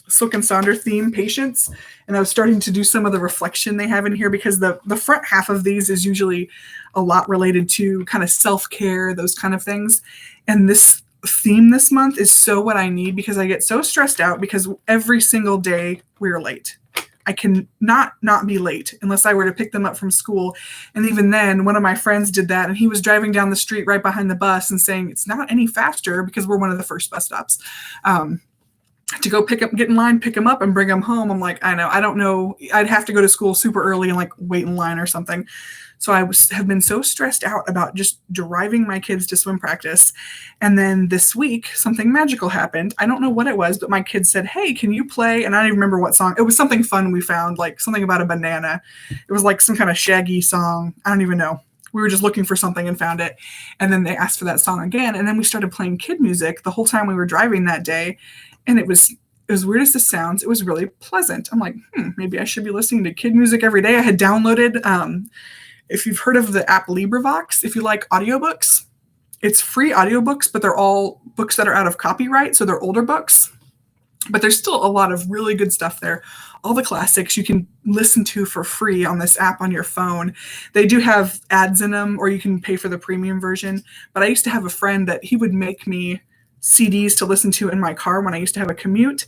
Silk and Sonder theme, Patience, and I was starting to do some of the reflection they have in here, because the front half of these is usually a lot related to kind of self-care, those kind of things. And this theme this month is so what I need, because I get so stressed out because every single day we're late. I can not be late unless I were to pick them up from school. And even then, one of my friends did that, and he was driving down the street right behind the bus and saying, it's not any faster, because we're one of the first bus stops. To go get in line, pick him up, and bring him home. I'm like, I don't know. I'd have to go to school super early and like wait in line or something. So I have been so stressed out about just driving my kids to swim practice. And then this week, something magical happened. I don't know what it was, but my kids said, hey, can you play? And I don't even remember what song. It was something fun we found, like something about a banana. It was like some kind of Shaggy song. I don't even know. We were just looking for something and found it. And then they asked for that song again. And then we started playing kid music the whole time we were driving that day. And it was as weird as this sounds, it was really pleasant. I'm like, maybe I should be listening to kid music every day. I had downloaded, if you've heard of the app LibriVox, if you like audiobooks, it's free audiobooks, but they're all books that are out of copyright. So they're older books, but there's still a lot of really good stuff there. All the classics you can listen to for free on this app on your phone. They do have ads in them, or you can pay for the premium version. But I used to have a friend that he would make me CDs to listen to in my car when I used to have a commute,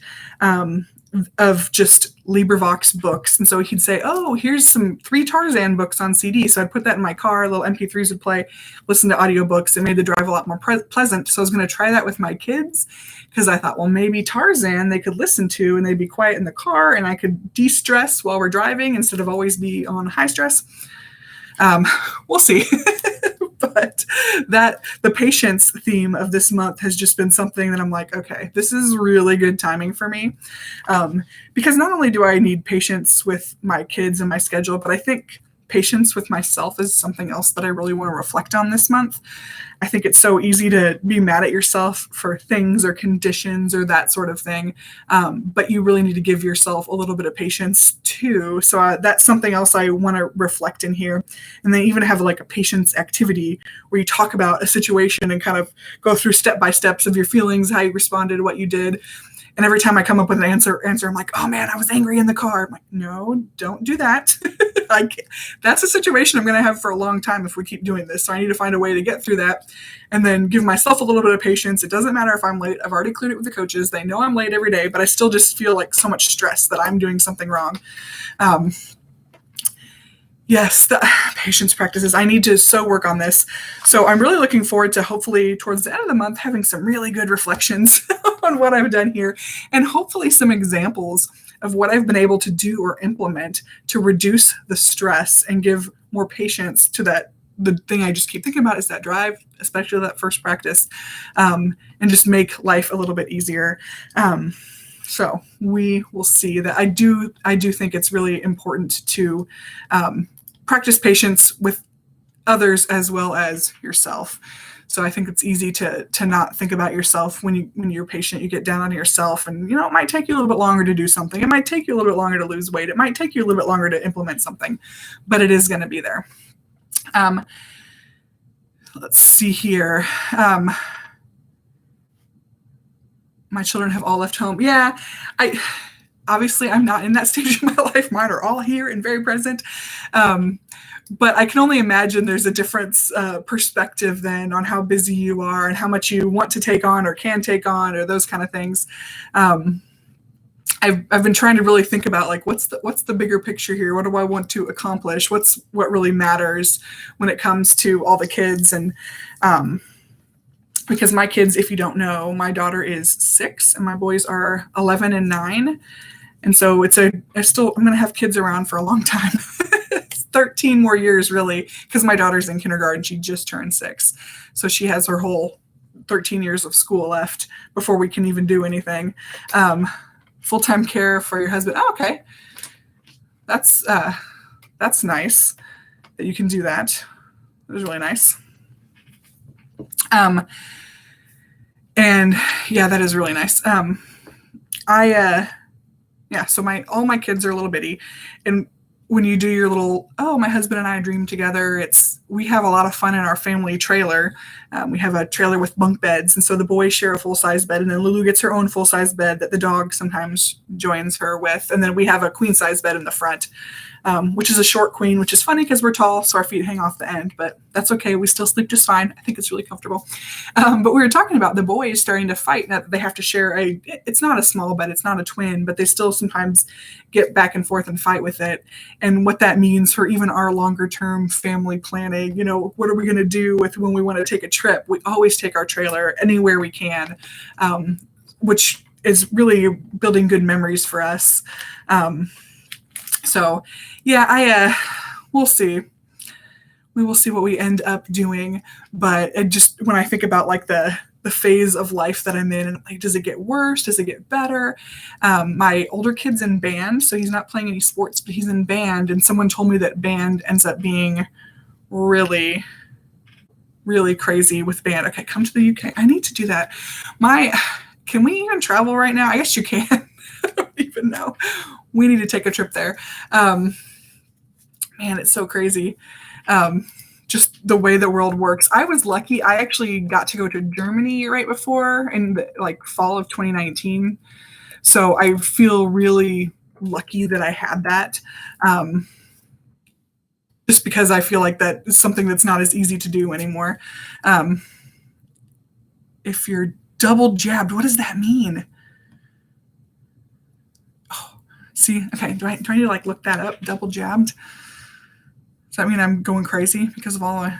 of just LibriVox books. And so he'd say, oh, here's 3 Tarzan books on CD. So I'd put that in my car, little MP3s would play, listen to audiobooks. It made the drive a lot more pleasant. So I was going to try that with my kids, because I thought, well, maybe Tarzan they could listen to and they'd be quiet in the car and I could de-stress while we're driving instead of always be on high stress. We'll see. But the patience theme of this month has just been something that I'm like, okay, this is really good timing for me. Because not only do I need patience with my kids and my schedule, but I think patience with myself is something else that I really want to reflect on this month. I think it's so easy to be mad at yourself for things or conditions or that sort of thing. But you really need to give yourself a little bit of patience too. So that's something else I want to reflect in here. And then even have like a patience activity where you talk about a situation and kind of go through step by steps of your feelings, how you responded, what you did. And every time I come up with an answer, I'm like, oh man, I was angry in the car. I'm like, no, don't do that. That's a situation I'm going to have for a long time if we keep doing this. So I need to find a way to get through that and then give myself a little bit of patience. It doesn't matter if I'm late. I've already cleared it with the coaches. They know I'm late every day, but I still just feel like so much stress that I'm doing something wrong. Yes, the patience practices. I need to so work on this. So I'm really looking forward to hopefully towards the end of the month having some really good reflections on what I've done here, and hopefully some examples of what I've been able to do or implement to reduce the stress and give more patience to that. The thing I just keep thinking about is that drive, especially that first practice, and just make life a little bit easier. So we will see that. I do think it's really important to practice patience with others as well as yourself. So I think it's easy to not think about yourself when you're patient. You get down on yourself, and it might take you a little bit longer to do something. It might take you a little bit longer to lose weight. It might take you a little bit longer to implement something, but it is going to be there. Let's see here. My children have all left home. Yeah, I'm not in that stage of my life. Mine are all here and very present. But I can only imagine there's a different perspective then on how busy you are and how much you want to take on or can take on or those kind of things. I've been trying to really think about like what's the bigger picture here? What do I want to accomplish? What really matters when it comes to all the kids? And because my kids, if you don't know, my daughter is 6 and my boys are 11 and 9. And so I'm going to have kids around for a long time. 13 more years, really, because my daughter's in kindergarten. She just turned 6. So she has her whole 13 years of school left before we can even do anything. Full-time care for your husband. Oh, okay. That's nice that you can do that. It was really nice. And yeah, that is really nice. So all my kids are a little bitty, and when you do your little, my husband and I dream together, we have a lot of fun in our family trailer. We have a trailer with bunk beds. And so the boys share a full-size bed, and then Lulu gets her own full-size bed that the dog sometimes joins her with. And then we have a queen-size bed in the front, which is a short queen, which is funny because we're tall, so our feet hang off the end, but that's okay. We still sleep just fine. I think it's really comfortable. But we were talking about the boys starting to fight, that they have to share it's not a small bed, it's not a twin, but they still sometimes get back and forth and fight with it. And what that means for even our longer term family planning, what are we going to do when we want to take a trip? We always take our trailer anywhere we can, which is really building good memories for us. So yeah, we'll see. We will see what we end up doing. But when I think about like the phase of life that I'm in, and like, does it get worse? Does it get better? My older kid's in band, so he's not playing any sports, but he's in band. And someone told me that band ends up being really, really crazy with band. Okay, come to the UK. I need to do that. Can we even travel right now? I guess you can. I don't even know. We need to take a trip there. Man, it's so crazy. Just the way the world works. I was lucky. I actually got to go to Germany right before in the fall of 2019. So I feel really lucky that I had that. Just because I feel like that is something that's not as easy to do anymore. If you're double jabbed, what does that mean? Oh, see, okay. Do I need to look that up? Double jabbed? Does that mean I'm going crazy because of all the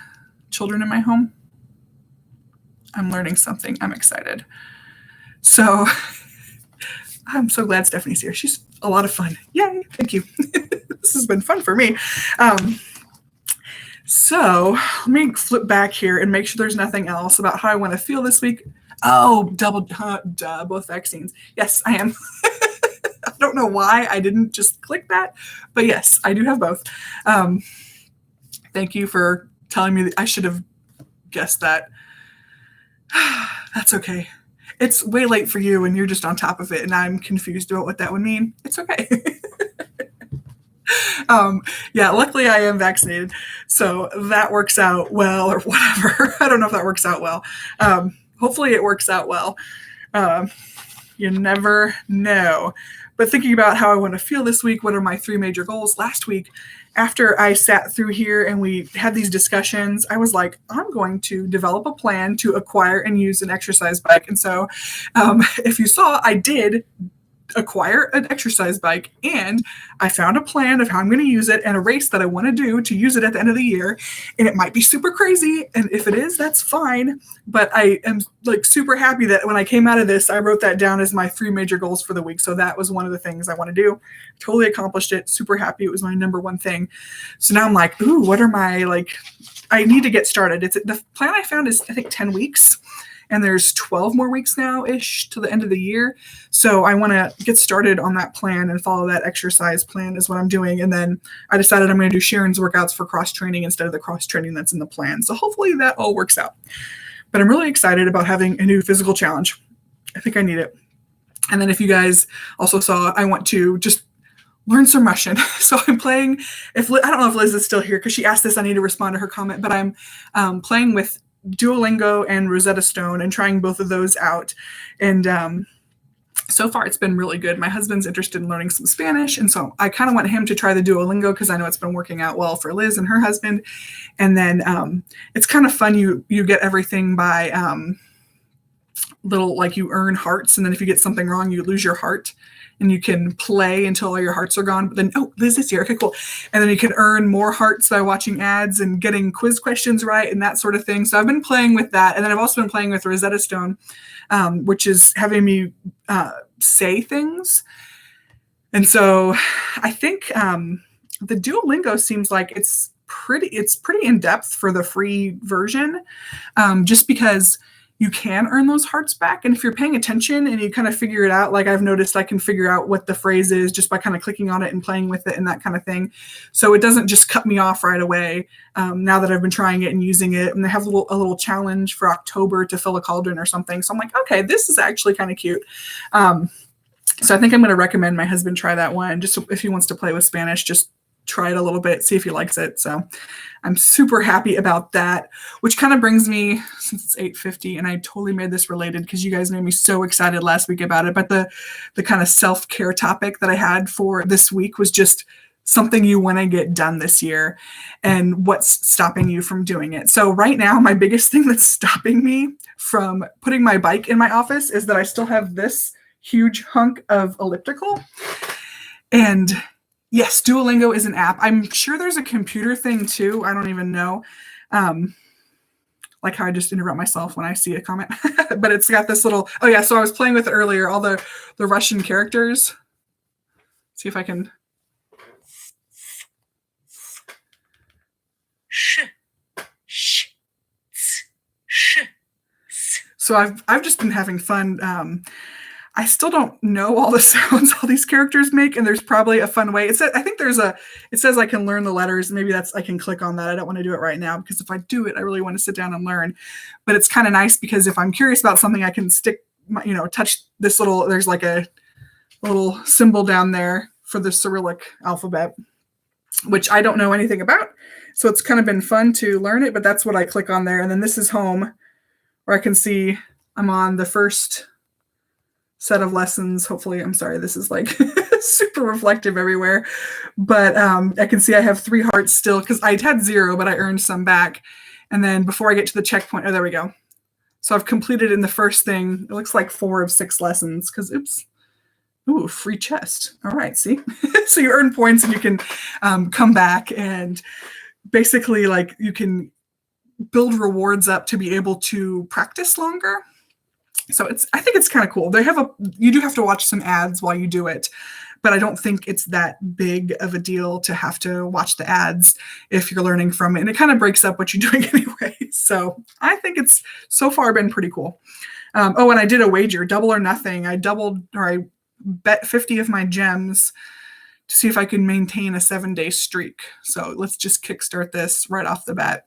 children in my home? I'm learning something. I'm excited. So I'm so glad Stephanie's here. She's a lot of fun. Yay. Thank you. This has been fun for me. So let me flip back here and make sure there's nothing else about how I want to feel this week. Oh, both vaccines. Yes, I am. I don't know why I didn't just click that, but yes, I do have both. Thank you for telling me that I should have guessed that. That's okay. It's way late for you and you're just on top of it and I'm confused about what that would mean. It's okay. Yeah, luckily I am vaccinated. So that works out well or whatever. I don't know if that works out well. Hopefully it works out well. You never know. But thinking about how I want to feel this week, what are my 3 major goals? Last week, after I sat through here and we had these discussions, I was like, I'm going to develop a plan to acquire and use an exercise bike. And so if you saw, I did acquire an exercise bike, and I found a plan of how I'm going to use it and a race that I want to do to use it at the end of the year. And it might be super crazy, and if it is, that's fine. But I am like super happy that when I came out of this, I wrote that down as my 3 major goals for the week. So that was one of the things I want to do. Totally accomplished it. Super happy. It was my number one thing. So now I'm like, ooh, what are my I need to get started. The plan I found is I think 10 weeks. And there's 12 more weeks now-ish to the end of the year. So I want to get started on that plan and follow that exercise plan is what I'm doing. And then I decided I'm going to do Sharon's workouts for cross-training instead of the cross-training that's in the plan. So hopefully that all works out. But I'm really excited about having a new physical challenge. I think I need it. And then if you guys also saw, I want to just learn some Russian. So I'm playing, I don't know if Liz is still here because she asked this, I need to respond to her comment, but I'm playing with Duolingo and Rosetta Stone and trying both of those out. And so far it's been really good. My husband's interested in learning some Spanish. And so I kind of want him to try the Duolingo because I know it's been working out well for Liz and her husband. And then it's kind of fun. You get everything by little, like you earn hearts. And then if you get something wrong, you lose your heart. And you can play until all your hearts are gone. But then, oh, Liz is here. Okay, cool. And then you can earn more hearts by watching ads and getting quiz questions right and that sort of thing. So I've been playing with that. And then I've also been playing with Rosetta Stone, which is having me say things. And so I think the Duolingo seems like it's pretty in-depth for the free version, just because you can earn those hearts back. And if you're paying attention and you kind of figure it out, like I've noticed I can figure out what the phrase is just by kind of clicking on it and playing with it and that kind of thing. So it doesn't just cut me off right away now that I've been trying it and using it. And they have a little challenge for October to fill a cauldron or something. So I'm like, okay, this is actually kind of cute. So I think I'm going to recommend my husband try that one. Just if he wants to play with Spanish, just try it a little bit, see if he likes it. So I'm super happy about that, which kind of brings me, since it's 8:50 and I totally made this related because you guys made me so excited last week about it. But the kind of self-care topic that I had for this week was just something you want to get done this year and what's stopping you from doing it. So right now, my biggest thing that's stopping me from putting my bike in my office is that I still have this huge hunk of elliptical. And yes, Duolingo is an app. I'm sure there's a computer thing too. I don't even know. Like how I just interrupt myself when I see a comment. But it's got this little, oh yeah, so I was playing with it earlier, all the Russian characters. See if I can. So I've just been having fun. I still don't know all the sounds all these characters make, and there's probably a fun way. It says I can learn the letters. Maybe I can click on that. I don't want to do it right now because if I do it, I really want to sit down and learn. But it's kind of nice because if I'm curious about something, I can touch this little, there's like a little symbol down there for the Cyrillic alphabet, which I don't know anything about. So it's kind of been fun to learn it, but that's what I click on there. And then this is home where I can see I'm on the first set of lessons. Hopefully, I'm sorry, this is like super reflective everywhere, but I can see I have 3 hearts still because I had 0, but I earned some back. And then before I get to the checkpoint, oh, there we go. So I've completed in the first thing. It looks like 4 of 6 lessons because oops. Ooh, free chest. All right, see? So you earn points and you can come back and basically like you can build rewards up to be able to practice longer. So I think it's kind of cool. You do have to watch some ads while you do it, but I don't think it's that big of a deal to have to watch the ads if you're learning from it. And it kind of breaks up what you're doing anyway. So I think it's so far been pretty cool. And I did a wager, double or nothing. I bet 50 of my gems to see if I can maintain a 7-day streak. So let's just kickstart this right off the bat.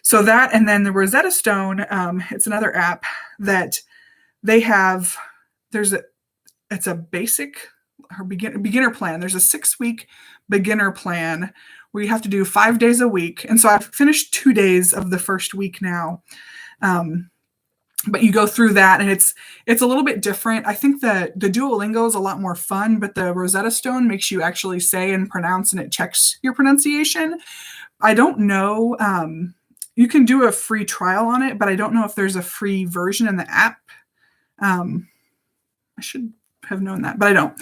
So that, and then the Rosetta Stone, it's another app that they have. It's a basic or beginner plan. There's a 6-week beginner plan where you have to do 5 days a week. And so I've finished 2 days of the first week now. But you go through that and it's a little bit different. I think that the Duolingo is a lot more fun, but the Rosetta Stone makes you actually say and pronounce and it checks your pronunciation. I don't know. You can do a free trial on it, but I don't know if there's a free version in the app. I should have known that, but I don't.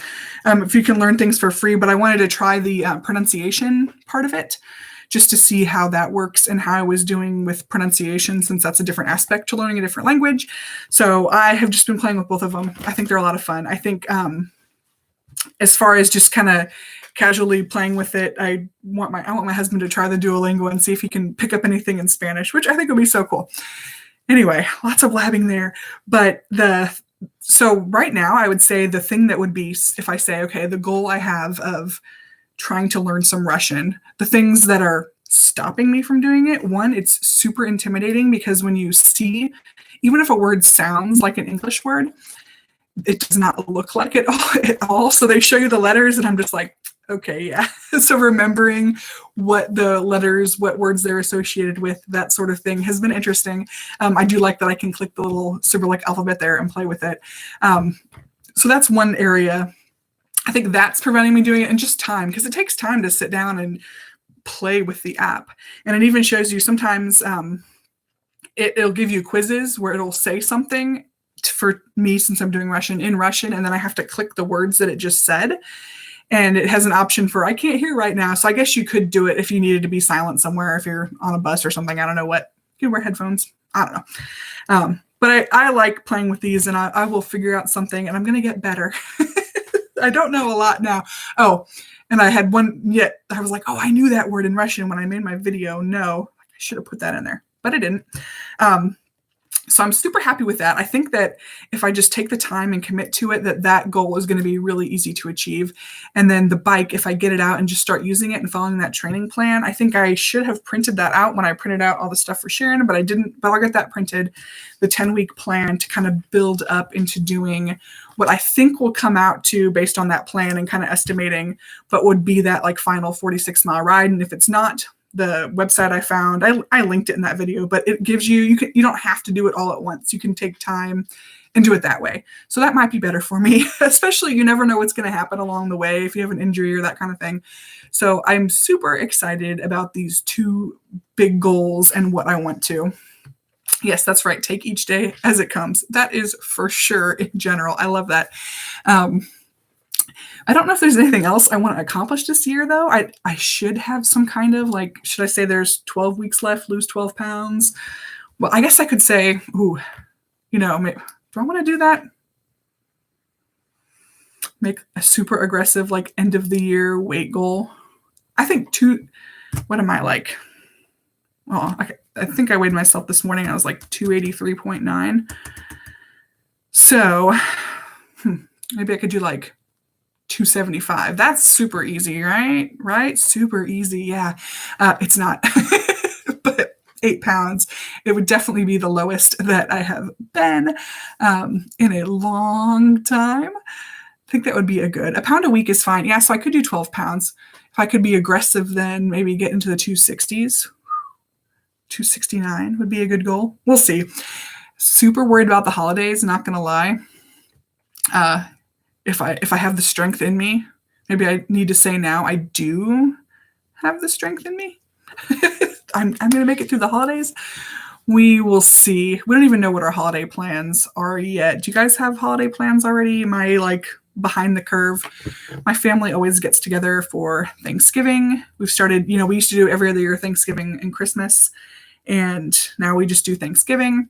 If you can learn things for free, but I wanted to try the pronunciation part of it just to see how that works and how I was doing with pronunciation, since that's a different aspect to learning a different language. So I have just been playing with both of them. I think they're a lot of fun. I think as far as just kind of casually playing with it, I want my husband to try the Duolingo and see if he can pick up anything in Spanish, which I think would be so cool. Anyway, lots of blabbing there. But so right now, I would say the thing that would be, if I say, okay, the goal I have of trying to learn some Russian, the things that are stopping me from doing it, one, it's super intimidating because when you see, even if a word sounds like an English word, it does not look like it at all. So they show you the letters and I'm just like, okay, yeah. So remembering what the letters, what words they're associated with, that sort of thing has been interesting. I do like that I can click the little Cyrillic alphabet there and play with it. So that's one area. I think that's preventing me doing it, and just time, because it takes time to sit down and play with the app. And it even shows you sometimes it'll give you quizzes where it'll say something for me, since I'm doing Russian, in Russian, and then I have to click the words that it just said. And it has an option for, I can't hear right now. So I guess you could do it if you needed to be silent somewhere, if you're on a bus or something. I don't know what. You can wear headphones. I don't know. But I like playing with these, and I will figure out something, and I'm going to get better. I don't know a lot now. Oh, and I had one yet. I was like, oh, I knew that word in Russian when I made my video. No, I should have put that in there, but I didn't. So I'm super happy with that. I think that if I just take the time and commit to it, that goal is going to be really easy to achieve. And then the bike, if I get it out and just start using it and following that training plan, I think I should have printed that out when I printed out all the stuff for Sharon, but I didn't. But I'll get that printed, the 10-week plan, to kind of build up into doing what I think will come out to, based on that plan and kind of estimating, but would be that like final 46-mile ride. And if it's not, the website I found, I linked it in that video, but it gives you don't have to do it all at once. You can take time and do it that way. So that might be better for me, especially you never know what's going to happen along the way if you have an injury or that kind of thing. So I'm super excited about these two big goals and what I want to. Yes, that's right. Take each day as it comes. That is for sure in general. I love that. I don't know if there's anything else I want to accomplish this year, though. I should have some kind of, like, should I say there's 12 weeks left, lose 12 pounds? Well, I guess I could say, do I want to do that? Make a super aggressive, like, end of the year weight goal. I think what am I like? Well, I think I weighed myself this morning. I was like 283.9. So maybe I could do like 275. That's super easy, right? Right? Super easy. Yeah. It's not, but 8 pounds, it would definitely be the lowest that I have been in a long time. I think that would be a pound a week is fine. Yeah. So I could do 12 pounds. If I could be aggressive, then maybe get into the 260s. 269 would be a good goal. We'll see. Super worried about the holidays, not going to lie. If I have the strength in me, maybe I need to say now I do have the strength in me. I'm going to make it through the holidays. We will see. We don't even know what our holiday plans are yet. Do you guys have holiday plans already? Am I like behind the curve? My family always gets together for Thanksgiving. We've started, we used to do every other year Thanksgiving and Christmas. And now we just do Thanksgiving,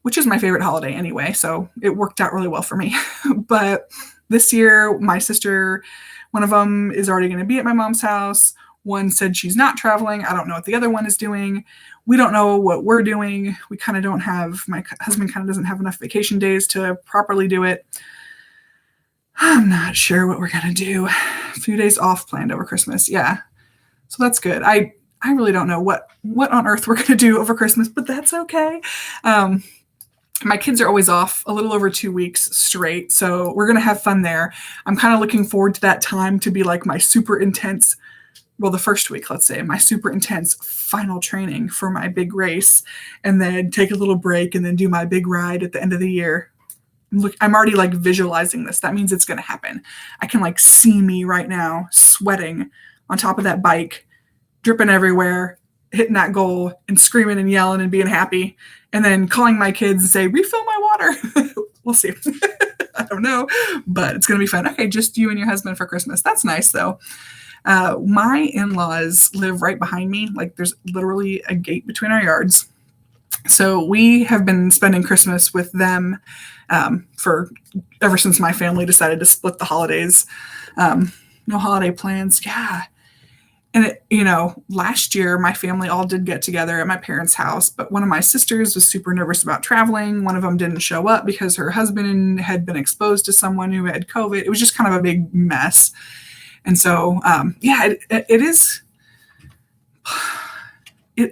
which is my favorite holiday anyway. So it worked out really well for me. But this year, my sister, one of them is already going to be at my mom's house. One said she's not traveling. I don't know what the other one is doing. We don't know what we're doing. We kind of don't have, my husband kind of doesn't have enough vacation days to properly do it. I'm not sure what we're going to do. A few days off planned over Christmas. Yeah. So that's good. I really don't know what on earth we're going to do over Christmas, but that's okay. My kids are always off a little over 2 weeks straight, so we're going to have fun there. I'm kind of looking forward to that time to be like my super intense, well, the first week, let's say, my super intense final training for my big race, and then take a little break and then do my big ride at the end of the year. Look, I'm already like visualizing this. That means it's going to happen. I can like see me right now sweating on top of that bike, dripping everywhere, hitting that goal and screaming and yelling and being happy, and then calling my kids and say, refill my water. We'll see. I don't know, but it's going to be fun. Okay, just you and your husband for Christmas. That's nice, though. My in-laws live right behind me. Like, there's literally a gate between our yards. So we have been spending Christmas with them for ever since my family decided to split the holidays. No holiday plans. Yeah. And last year my family all did get together at my parents' house, but one of my sisters was super nervous about traveling. One of them didn't show up because her husband had been exposed to someone who had COVID. It was just kind of a big mess. And so, it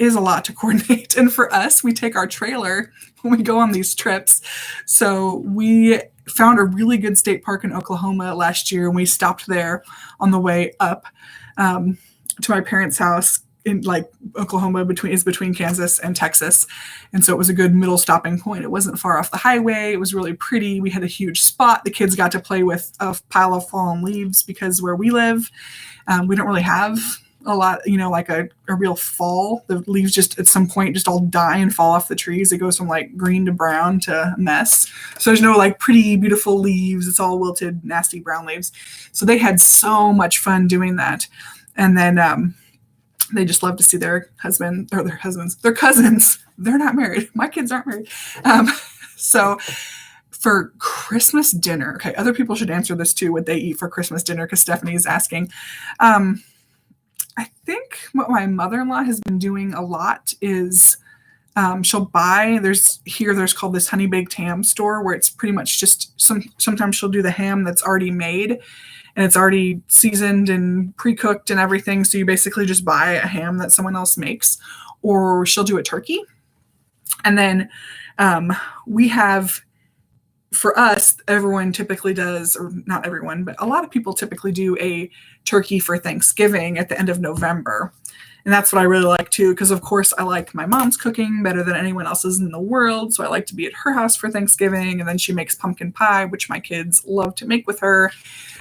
is a lot to coordinate. And for us, we take our trailer when we go on these trips. So we found a really good state park in Oklahoma last year, and we stopped there on the way up to my parents' house in Oklahoma between Kansas and Texas. And so it was a good middle stopping point. It wasn't far off the highway. It was really pretty. We had a huge spot. The kids got to play with a pile of fallen leaves because where we live, we don't really have a lot, like a real fall. The leaves just at some point just all die and fall off the trees. It goes from green to brown to a mess. So there's no pretty, beautiful leaves. It's all wilted, nasty brown leaves. So they had so much fun doing that. And then they just love to see their husbands. Their cousins. They're not married. My kids aren't married. So for Christmas dinner, okay, other people should answer this too, what they eat for Christmas dinner, because Stephanie is asking. I think what my mother-in-law has been doing a lot is she'll buy, there's called this honey baked ham store where it's pretty much just sometimes she'll do the ham that's already made and it's already seasoned and pre-cooked and everything. So you basically just buy a ham that someone else makes, or she'll do a turkey. And then we have, for us, everyone typically does, or not everyone, but a lot of people typically do a turkey for Thanksgiving at the end of November. And that's what I really like too, because of course I like my mom's cooking better than anyone else's in the world. So I like to be at her house for Thanksgiving, and then she makes pumpkin pie, which my kids love to make with her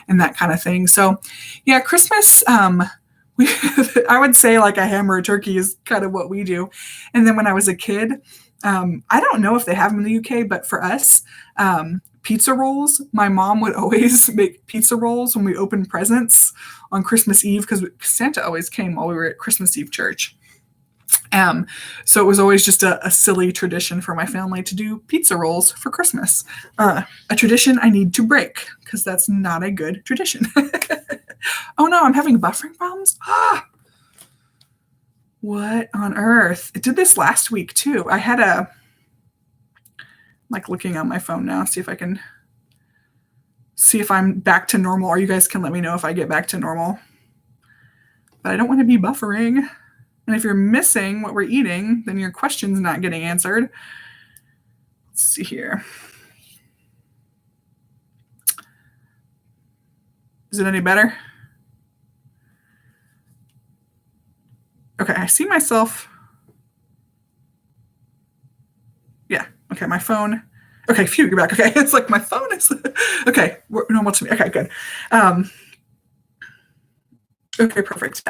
and that kind of thing. So yeah, Christmas, I would say a ham or a turkey is kind of what we do. And then when I was a kid, I don't know if they have them in the UK, but for us, pizza rolls, my mom would always make pizza rolls when we opened presents on Christmas Eve, because Santa always came while we were at Christmas Eve church. So it was always just a silly tradition for my family to do pizza rolls for Christmas. A tradition I need to break, because that's not a good tradition. Oh no, I'm having buffering problems. What on earth? It did this last week too. I had I'm looking on my phone now, see if I'm back to normal, or you guys can let me know if I get back to normal. But I don't want to be buffering. And if you're missing what we're eating, then your question's not getting answered. Let's see here. Is it any better? Okay, I see myself. Yeah, okay, my phone. Okay, phew, you're back. Okay, it's my phone is. Okay, normal to me. Okay, good. Okay, perfect.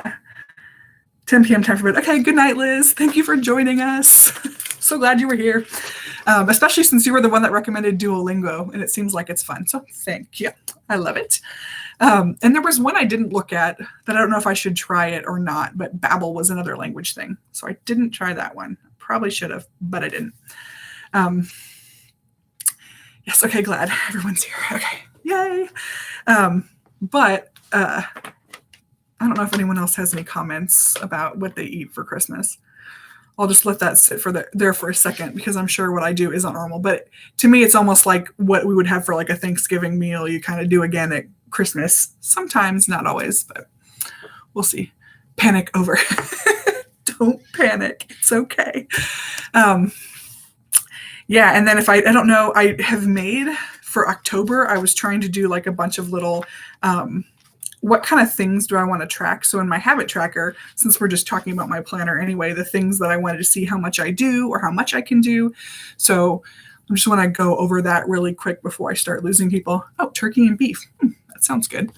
10 p.m. time for bed. Okay, good night, Liz. Thank you for joining us. So glad you were here, especially since you were the one that recommended Duolingo, and it seems like it's fun. So thank you. I love it. And there was one I didn't look at that I don't know if I should try it or not, but Babbel was another language thing. So I didn't try that one. Probably should have, but I didn't. Yes, okay, glad everyone's here. Okay, yay. But I don't know if anyone else has any comments about what they eat for Christmas. I'll just let that sit there for a second, because I'm sure what I do isn't normal. But to me, it's almost like what we would have for a Thanksgiving meal. You kind of do again at Christmas. Sometimes, not always, but we'll see. Panic over. Don't panic. It's okay. Yeah, and then if I don't know, I have made for October, I was trying to do a bunch of little, what kind of things do I want to track? So in my habit tracker, since we're just talking about my planner anyway, the things that I wanted to see how much I do or how much I can do. So I just want to go over that really quick before I start losing people. Oh, turkey and beef. That sounds good.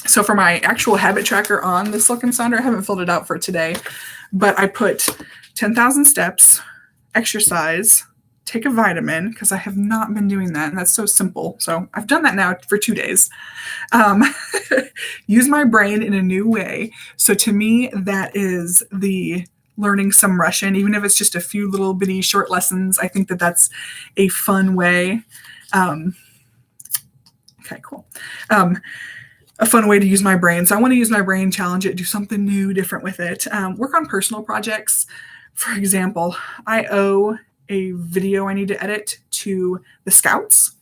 So for my actual habit tracker on the Silken Sonder, I haven't filled it out for today, but I put 10,000 steps, exercise, take a vitamin, because I have not been doing that, and that's so simple. So I've done that now for 2 days. Use my brain in a new way. So to me, that is the learning some Russian, even if it's just a few little bitty short lessons. I think that that's a fun way. Okay, cool. A fun way to use my brain. So I want to use my brain, challenge it, do something new, different with it. Work on personal projects. For example, I owe a video I need to edit to the Scouts.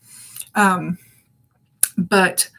But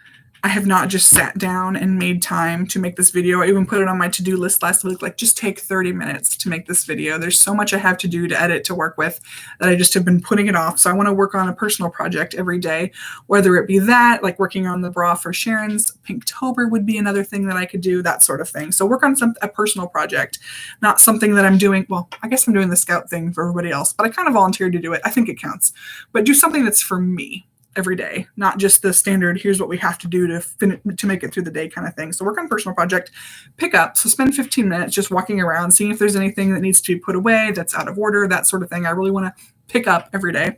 I have not just sat down and made time to make this video. I even put it on my to-do list last week, like just take 30 minutes to make this video. There's so much I have to do to edit, to work with, that I just have been putting it off. So I want to work on a personal project every day, whether it be that, like working on the bra for Sharon's Pinktober would be another thing that I could do, that sort of thing. So work on a personal project, not something that I'm doing. Well, I guess I'm doing the Scout thing for everybody else, but I kind of volunteered to do it. I think it counts. But do something that's for me every day, not just the standard, here's what we have to do to make it through the day kind of thing. So work on personal project, pick up. So spend 15 minutes just walking around, seeing if there's anything that needs to be put away, that's out of order, that sort of thing. I really want to pick up every day,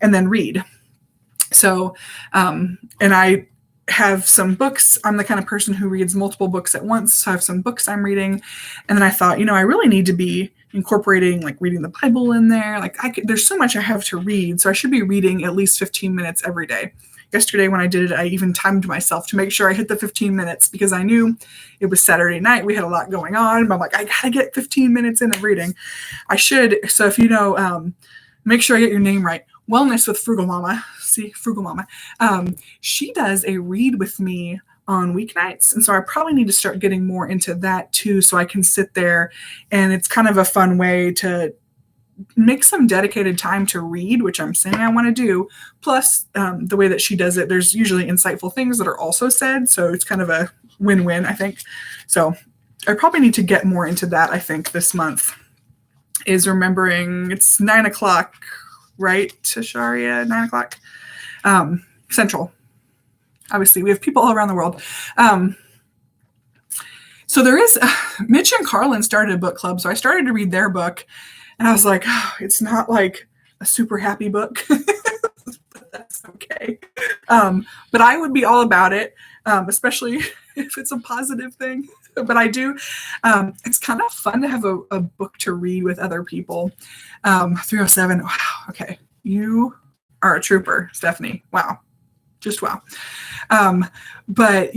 and then read. So, and I have some books. I'm the kind of person who reads multiple books at once. So I have some books I'm reading. And then I thought, I really need to be incorporating like reading the Bible in there. Like there's so much I have to read. So I should be reading at least 15 minutes every day. Yesterday when I did it, I even timed myself to make sure I hit the 15 minutes, because I knew it was Saturday night. We had a lot going on. But I'm like, I got to get 15 minutes in of reading. I should. So if make sure I get your name right. Wellness with Frugal Mama. See, Frugal Mama. She does a read with me on weeknights. And so I probably need to start getting more into that too, so I can sit there, and it's kind of a fun way to make some dedicated time to read, which I'm saying I want to do. Plus, the way that she does it, there's usually insightful things that are also said. So it's kind of a win-win, I think. So I probably need to get more into that, I think, this month, is remembering it's 9 o'clock, right, Tasharia? 9 o'clock Central. Obviously, we have people all around the world. So there is, Mitch and Carlin started a book club. So I started to read their book, and I was like, it's not like a super happy book, but that's okay. But I would be all about it, especially if it's a positive thing. But I do, it's kind of fun to have a book to read with other people. 307, wow, okay. You are a trooper, Stephanie. Wow. Just wow. But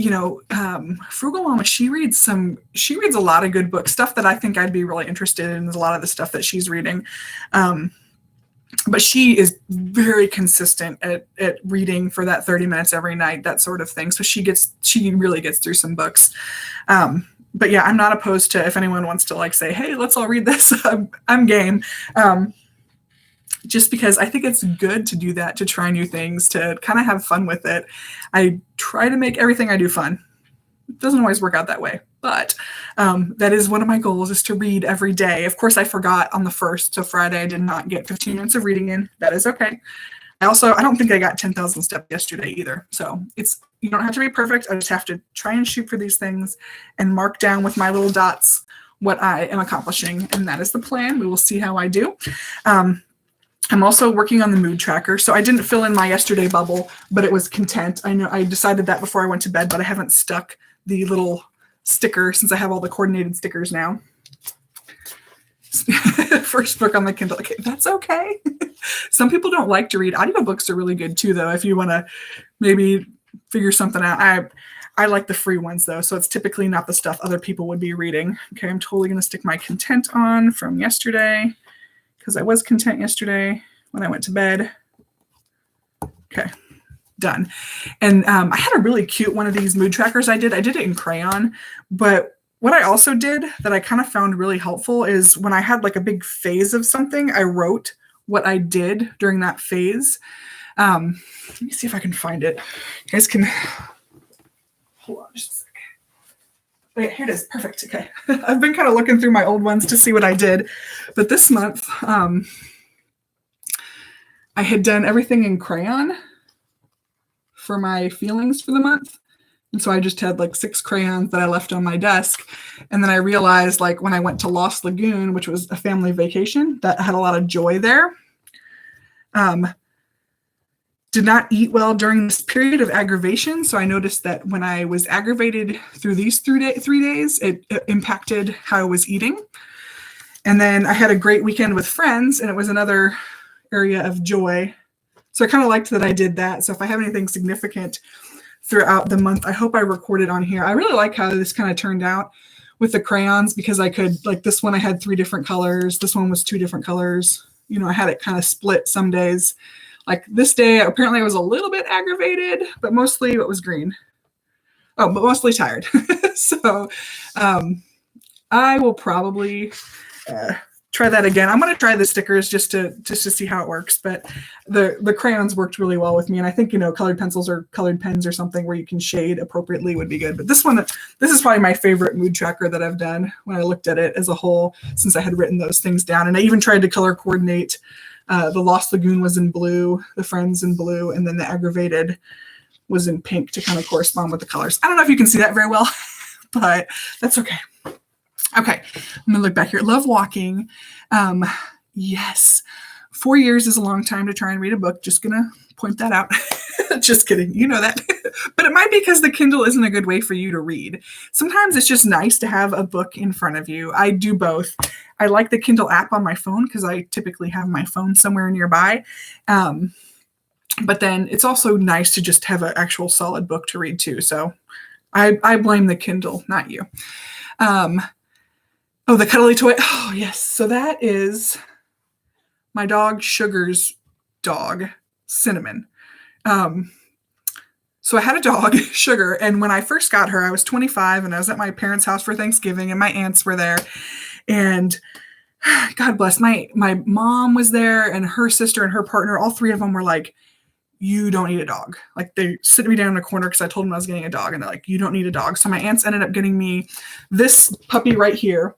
Frugal Mama, she reads a lot of good books, stuff that I think I'd be really interested in, is a lot of the stuff that she's reading. But she is very consistent at reading for that 30 minutes every night, that sort of thing. So she really gets through some books. But yeah, I'm not opposed to, if anyone wants to like say, hey, let's all read this, I'm game. Just because I think it's good to do that, to try new things, to kind of have fun with it. I try to make everything I do fun. It doesn't always work out that way, but that is one of my goals, is to read every day. Of course, I forgot on the 1st, so Friday I did not get 15 minutes of reading in. That is okay. I don't think I got 10,000 steps yesterday either. So you don't have to be perfect. I just have to try and shoot for these things and mark down with my little dots what I am accomplishing. And that is the plan. We will see how I do. I'm also working on the mood tracker. So I didn't fill in my yesterday bubble, but it was content. I know I decided that before I went to bed, but I haven't stuck the little sticker since I have all the coordinated stickers now. First book on the Kindle. Okay, that's okay. Some people don't like to read. Audiobooks are really good too, though, if you want to maybe figure something out. I like the free ones, though, so it's typically not the stuff other people would be reading. Okay, I'm totally going to stick my content on from yesterday, because I was content yesterday when I went to bed. Okay, done. And I had a really cute one of these mood trackers I did. I did it in crayon, but what I also did that I kind of found really helpful is when I had like a big phase of something, I wrote what I did during that phase. Let me see if I can find it. You guys can, hold on just a second. Wait, here it is. Perfect. Okay. I've been kind of looking through my old ones to see what I did. But this month, I had done everything in crayon for my feelings for the month. And so I just had like 6 crayons that I left on my desk. And then I realized, like, when I went to Lost Lagoon, which was a family vacation, that had a lot of joy there. Did not eat well during this period of aggravation. So I noticed that when I was aggravated through these 3 days, it impacted how I was eating. And then I had a great weekend with friends, and it was another area of joy. So I kind of liked that I did that. So if I have anything significant throughout the month, I hope I recorded on here. I really like how this kind of turned out with the crayons, because I could, like this one, I had 3 different colors. This one was 2 different colors. You know, I had it kind of split some days. Like this day, apparently I was a little bit aggravated, but mostly it was green. Oh, but mostly tired. So I will probably try that again. I'm going to try the stickers just to see how it works. But the crayons worked really well with me. And I think, you know, colored pencils or colored pens or something where you can shade appropriately would be good. But this is probably my favorite mood tracker that I've done when I looked at it as a whole, since I had written those things down. And I even tried to color coordinate. The Lost Lagoon was in blue, the Friends in blue, and then the Aggravated was in pink to kind of correspond with the colors. I don't know if you can see that very well, but that's okay. Okay, I'm gonna look back here. Love walking. Yes, 4 years is a long time to try and read a book. Just gonna point that out. Just kidding, you know that. But it might be because the Kindle isn't a good way for you to read. Sometimes it's just nice to have a book in front of you. I do both. I like the Kindle app on my phone because I typically have my phone somewhere nearby. But then it's also nice to just have an actual solid book to read too. So I blame the Kindle, not you. Oh, the cuddly toy. Oh, yes. So that is my dog Sugar's dog, Cinnamon. So I had a dog, Sugar, and when I first got her, I was 25 and I was at my parents' house for Thanksgiving and my aunts were there. And God bless, my mom was there and her sister and her partner, all 3 of them were like, you don't need a dog. Like they sit me down in a corner because I told them I was getting a dog and they're like, you don't need a dog. So my aunts ended up getting me this puppy right here.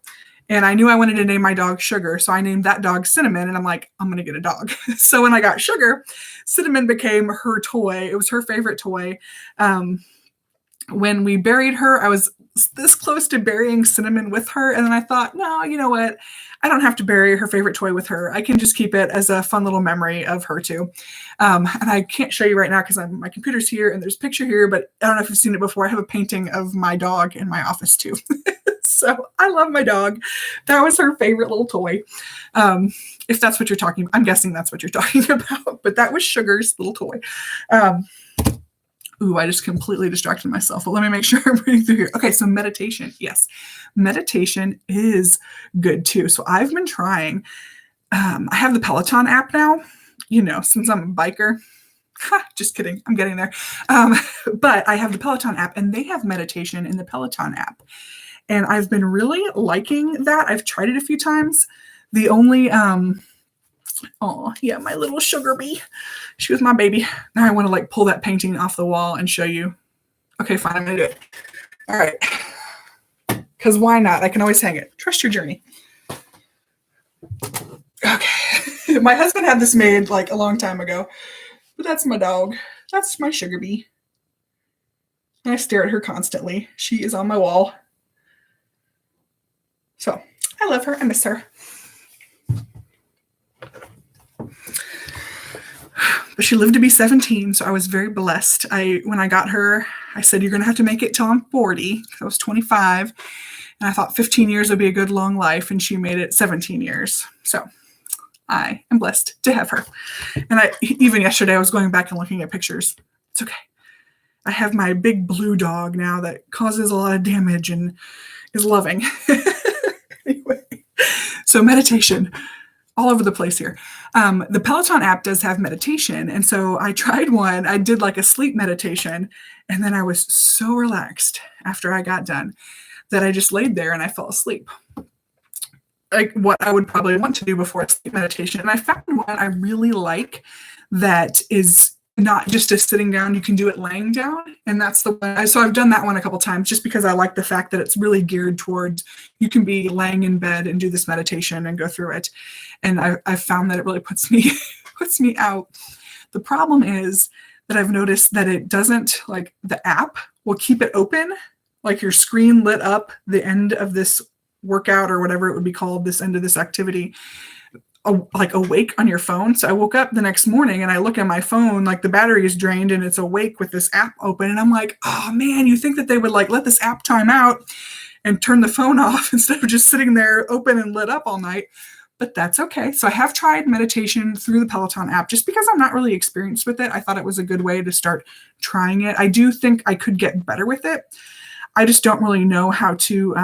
And I knew I wanted to name my dog Sugar. So I named that dog Cinnamon and I'm like, I'm going to get a dog. So when I got Sugar, Cinnamon became her toy. It was her favorite toy. When we buried her, I was this close to burying Cinnamon with her. And then I thought, no, you know what? I don't have to bury her favorite toy with her. I can just keep it as a fun little memory of her too. And I can't show you right now because my computer's here and there's a picture here, but I don't know if you've seen it before. I have a painting of my dog in my office too. So I love my dog. That was her favorite little toy. If that's what you're talking about, I'm guessing that's what you're talking about, but that was Sugar's little toy. Ooh, I just completely distracted myself, but let me make sure I'm reading through here. Okay, so meditation. Yes, meditation is good too. So I've been trying. I have the Peloton app now, you know, since I'm a biker. Just kidding. I'm getting there. But I have the Peloton app and they have meditation in the Peloton app. And I've been really liking that. I've tried it a few times. The only, oh yeah, my little Sugar bee. She was my baby. Now I want to like pull that painting off the wall and show you. Okay, fine. I'm going to do it. All right. Because why not? I can always hang it. Trust your journey. Okay. My husband had this made like a long time ago. But that's my dog. That's my Sugar bee. And I stare at her constantly. She is on my wall. So I love her. I miss her. But she lived to be 17, so I was very blessed. When I got her, I said, you're going to have to make it till I'm 40. I was 25, and I thought 15 years would be a good long life, and she made it 17 years. So I am blessed to have her. And even yesterday, I was going back and looking at pictures. It's okay. I have my big blue dog now that causes a lot of damage and is loving. Anyway, so meditation. All over the place here. The Peloton app does have meditation. And so I tried one. I did like a sleep meditation. And then I was so relaxed after I got done that I just laid there and I fell asleep. Like what I would probably want to do before a sleep meditation. And I found one I really like that is not just a sitting down, you can do it laying down. And that's the one. So I've done that one a couple times just because I like the fact that it's really geared towards you can be laying in bed and do this meditation and go through it. And I've found that it really puts me out. The problem is that I've noticed that it doesn't, like the app will keep it open, like your screen lit up the end of this workout or whatever it would be called, this end of this activity, awake on your phone. So I woke up the next morning and I look at my phone, like the battery is drained and it's awake with this app open. And I'm like, oh man, you think that they would like let this app time out and turn the phone off instead of just sitting there open and lit up all night. But that's okay. So I have tried meditation through the Peloton app just because I'm not really experienced with it. I thought it was a good way to start trying it. I do think I could get better with it. I just don't really know how to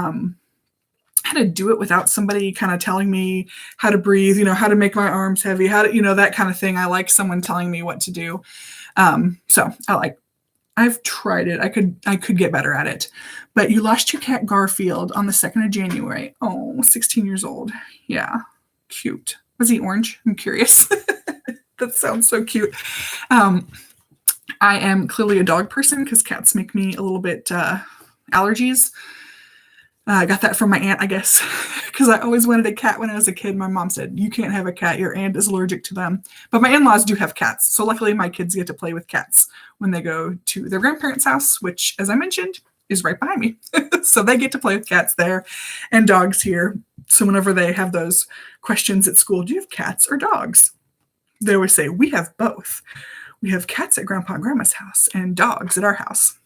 do it without somebody kind of telling me how to breathe, how to make my arms heavy, how to, that kind of thing. I like someone telling me what to do. So I've tried it. I could get better at it. But you lost your cat Garfield on the 2nd of January. Oh, 16 years old. Yeah. Cute. Was he orange? I'm curious. That sounds so cute. I am clearly a dog person because cats make me a little bit allergies. I got that from my aunt, I guess, because I always wanted a cat when I was a kid. My mom said, you can't have a cat. Your aunt is allergic to them. But my in-laws do have cats. So luckily my kids get to play with cats when they go to their grandparents' house, which, as I mentioned, is right behind me. So they get to play with cats there and dogs here. So whenever they have those questions at school, do you have cats or dogs? They always say, we have both. We have cats at Grandpa and Grandma's house and dogs at our house.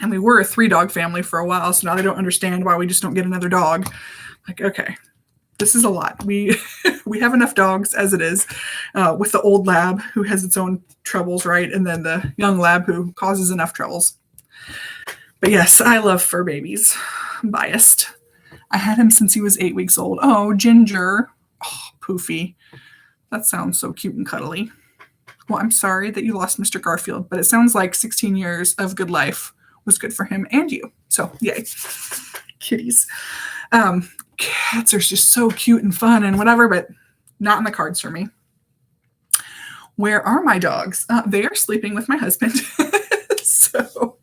And we were a 3-dog family for a while, so now they don't understand why we just don't get another dog. Like, okay, this is a lot. We have enough dogs as it is, with the old lab who has its own troubles, right? And then the young lab who causes enough troubles. But yes, I love fur babies. I'm biased. I had him since he was 8 weeks old. Oh, Ginger. Oh, Poofy. That sounds so cute and cuddly. Well, I'm sorry that you lost Mr. Garfield, but it sounds like 16 years of good life was good for him and you. So yay. Kitties. Cats are just so cute and fun and whatever, but not in the cards for me. Where are my dogs? They are sleeping with my husband. So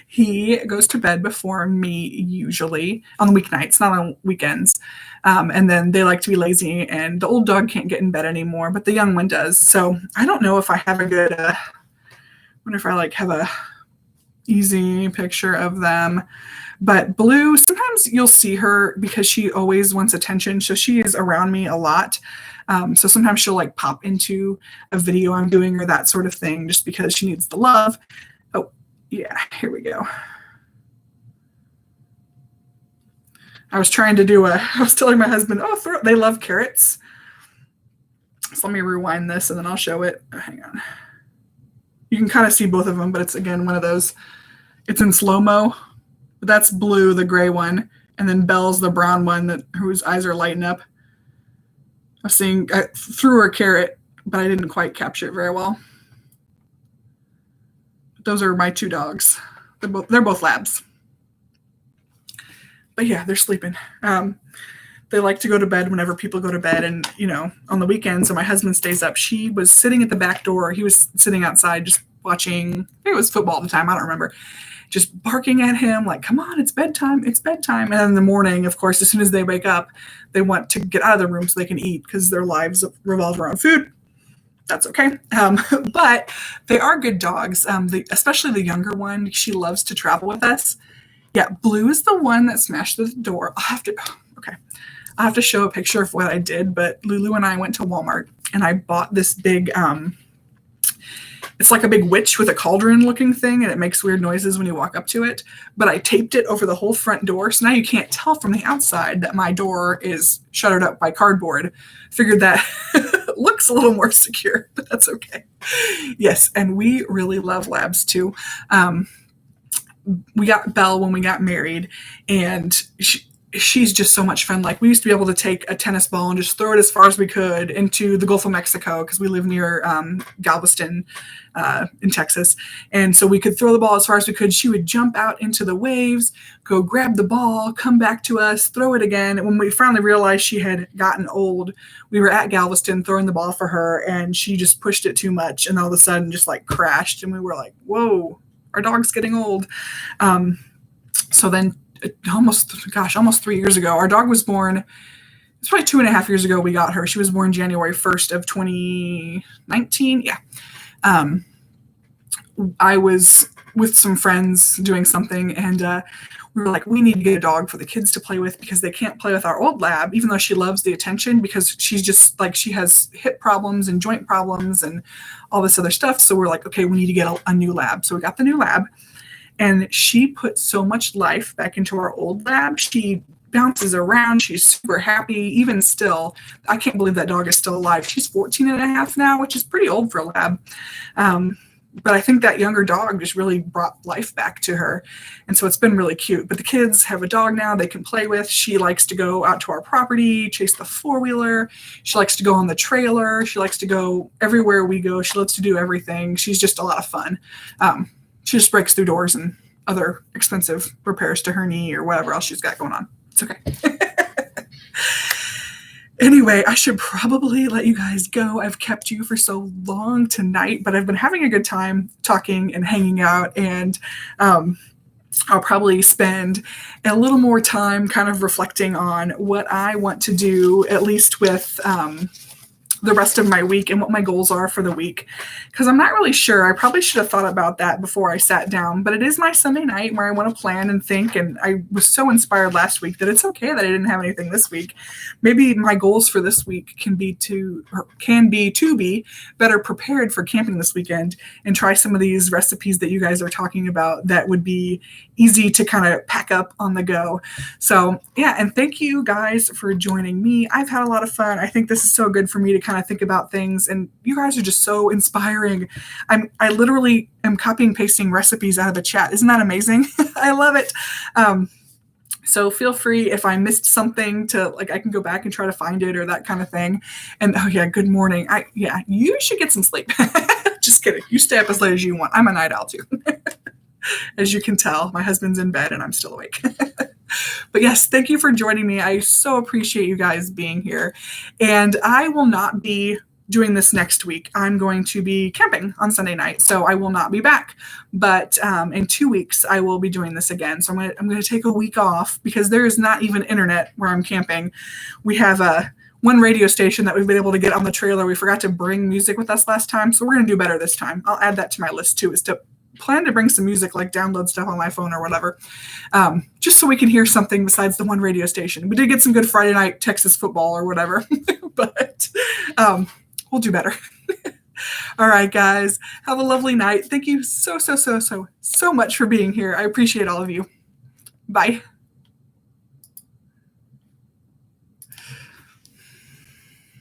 he goes to bed before me usually on the weeknights, not on weekends. And then they like to be lazy and the old dog can't get in bed anymore, but the young one does. So I don't know if I have a good, wonder if I have a easy picture of them. But Blue, sometimes you'll see her because she always wants attention. So she is around me a lot. So sometimes she'll pop into a video I'm doing or that sort of thing just because she needs the love. Oh, yeah, here we go. I was telling my husband, they love carrots. So let me rewind this and then I'll show it. Oh, hang on. You can kind of see both of them, but it's, again, one of those, it's in slow-mo. That's Blue, the gray one, and then Belle's the brown one whose eyes are lighting up. I threw her a carrot, but I didn't quite capture it very well. Those are my 2 dogs. They're both labs. But yeah, they're sleeping. They like to go to bed whenever people go to bed and, on the weekends. So my husband stays up. She was sitting at the back door. He was sitting outside just watching, I think it was football at the time. I don't remember. Just barking at him like, come on, it's bedtime. It's bedtime. And then in the morning, of course, as soon as they wake up, they want to get out of the room so they can eat because their lives revolve around food. That's okay. But they are good dogs. Especially the younger one. She loves to travel with us. Yeah, Blue is the one that smashed the door. I'll have to show a picture of what I did, but Lulu and I went to Walmart and I bought this big, it's like a big witch with a cauldron looking thing and it makes weird noises when you walk up to it, but I taped it over the whole front door. So now you can't tell from the outside that my door is shuttered up by cardboard. Figured that looks a little more secure, but that's okay. Yes, and we really love labs too. We got Belle when we got married and she's just so much fun. We used to be able to take a tennis ball and just throw it as far as we could into the Gulf of Mexico because we live near Galveston in Texas. And so we could throw the ball as far as we could. She would jump out into the waves, go grab the ball, come back to us, throw it again. And when we finally realized she had gotten old, we were at Galveston throwing the ball for her and she just pushed it too much and all of a sudden just crashed. And we were like, whoa, our dog's getting old. So then almost 3 years ago, our dog was born. It's probably 2.5 years ago we got her. She was born January 1st of 2019. Yeah. I was with some friends doing something, and we were like, we need to get a dog for the kids to play with because they can't play with our old lab, even though she loves the attention, because she's just like, she has hip problems and joint problems and all this other stuff. So we're like, okay, we need to get a new lab. So we got the new lab, and she put so much life back into our old lab. She bounces around. She's super happy. Even still, I can't believe that dog is still alive. She's 14 and a half now, which is pretty old for a lab. But I think that younger dog just really brought life back to her. And so it's been really cute. But the kids have a dog now they can play with. She likes to go out to our property, chase the four-wheeler. She likes to go on the trailer. She likes to go everywhere we go. She loves to do everything. She's just a lot of fun. She just breaks through doors and other expensive repairs to her knee or whatever else she's got going on. It's okay. Anyway, I should probably let you guys go. I've kept you for so long tonight, but I've been having a good time talking and hanging out, and I'll probably spend a little more time kind of reflecting on what I want to do, at least with the rest of my week and what my goals are for the week, because I'm not really sure. I probably should have thought about that before I sat down, but it is my Sunday night where I want to plan and think, and I was so inspired last week that it's okay that I didn't have anything this week. Maybe my goals for this week can be to be better prepared for camping this weekend and try some of these recipes that you guys are talking about that would be easy to kind of pack up on the go. So yeah, and thank you guys for joining me. I've had a lot of fun. I think this is so good for me to kind of think about things, and you guys are just so inspiring. I literally am copying and pasting recipes out of the chat. Isn't that amazing? I love it. So feel free if I missed something to I can go back and try to find it or that kind of thing. And oh yeah, good morning. You should get some sleep. Just kidding. You stay up as late as you want. I'm a night owl too. As you can tell, my husband's in bed and I'm still awake. But yes, thank you for joining me. I so appreciate you guys being here. And I will not be doing this next week. I'm going to be camping on Sunday night, so I will not be back. But in 2 weeks, I will be doing this again. So I'm going to take a week off because there is not even internet where I'm camping. We have one radio station that we've been able to get on the trailer. We forgot to bring music with us last time, so we're going to do better this time. I'll add that to my list too, is to plan to bring some music, like download stuff on my phone or whatever, just so we can hear something besides the one radio station. We did get some good Friday night Texas football or whatever, but we'll do better. All right, guys, have a lovely night. Thank you so much for being here. I appreciate all of you. Bye.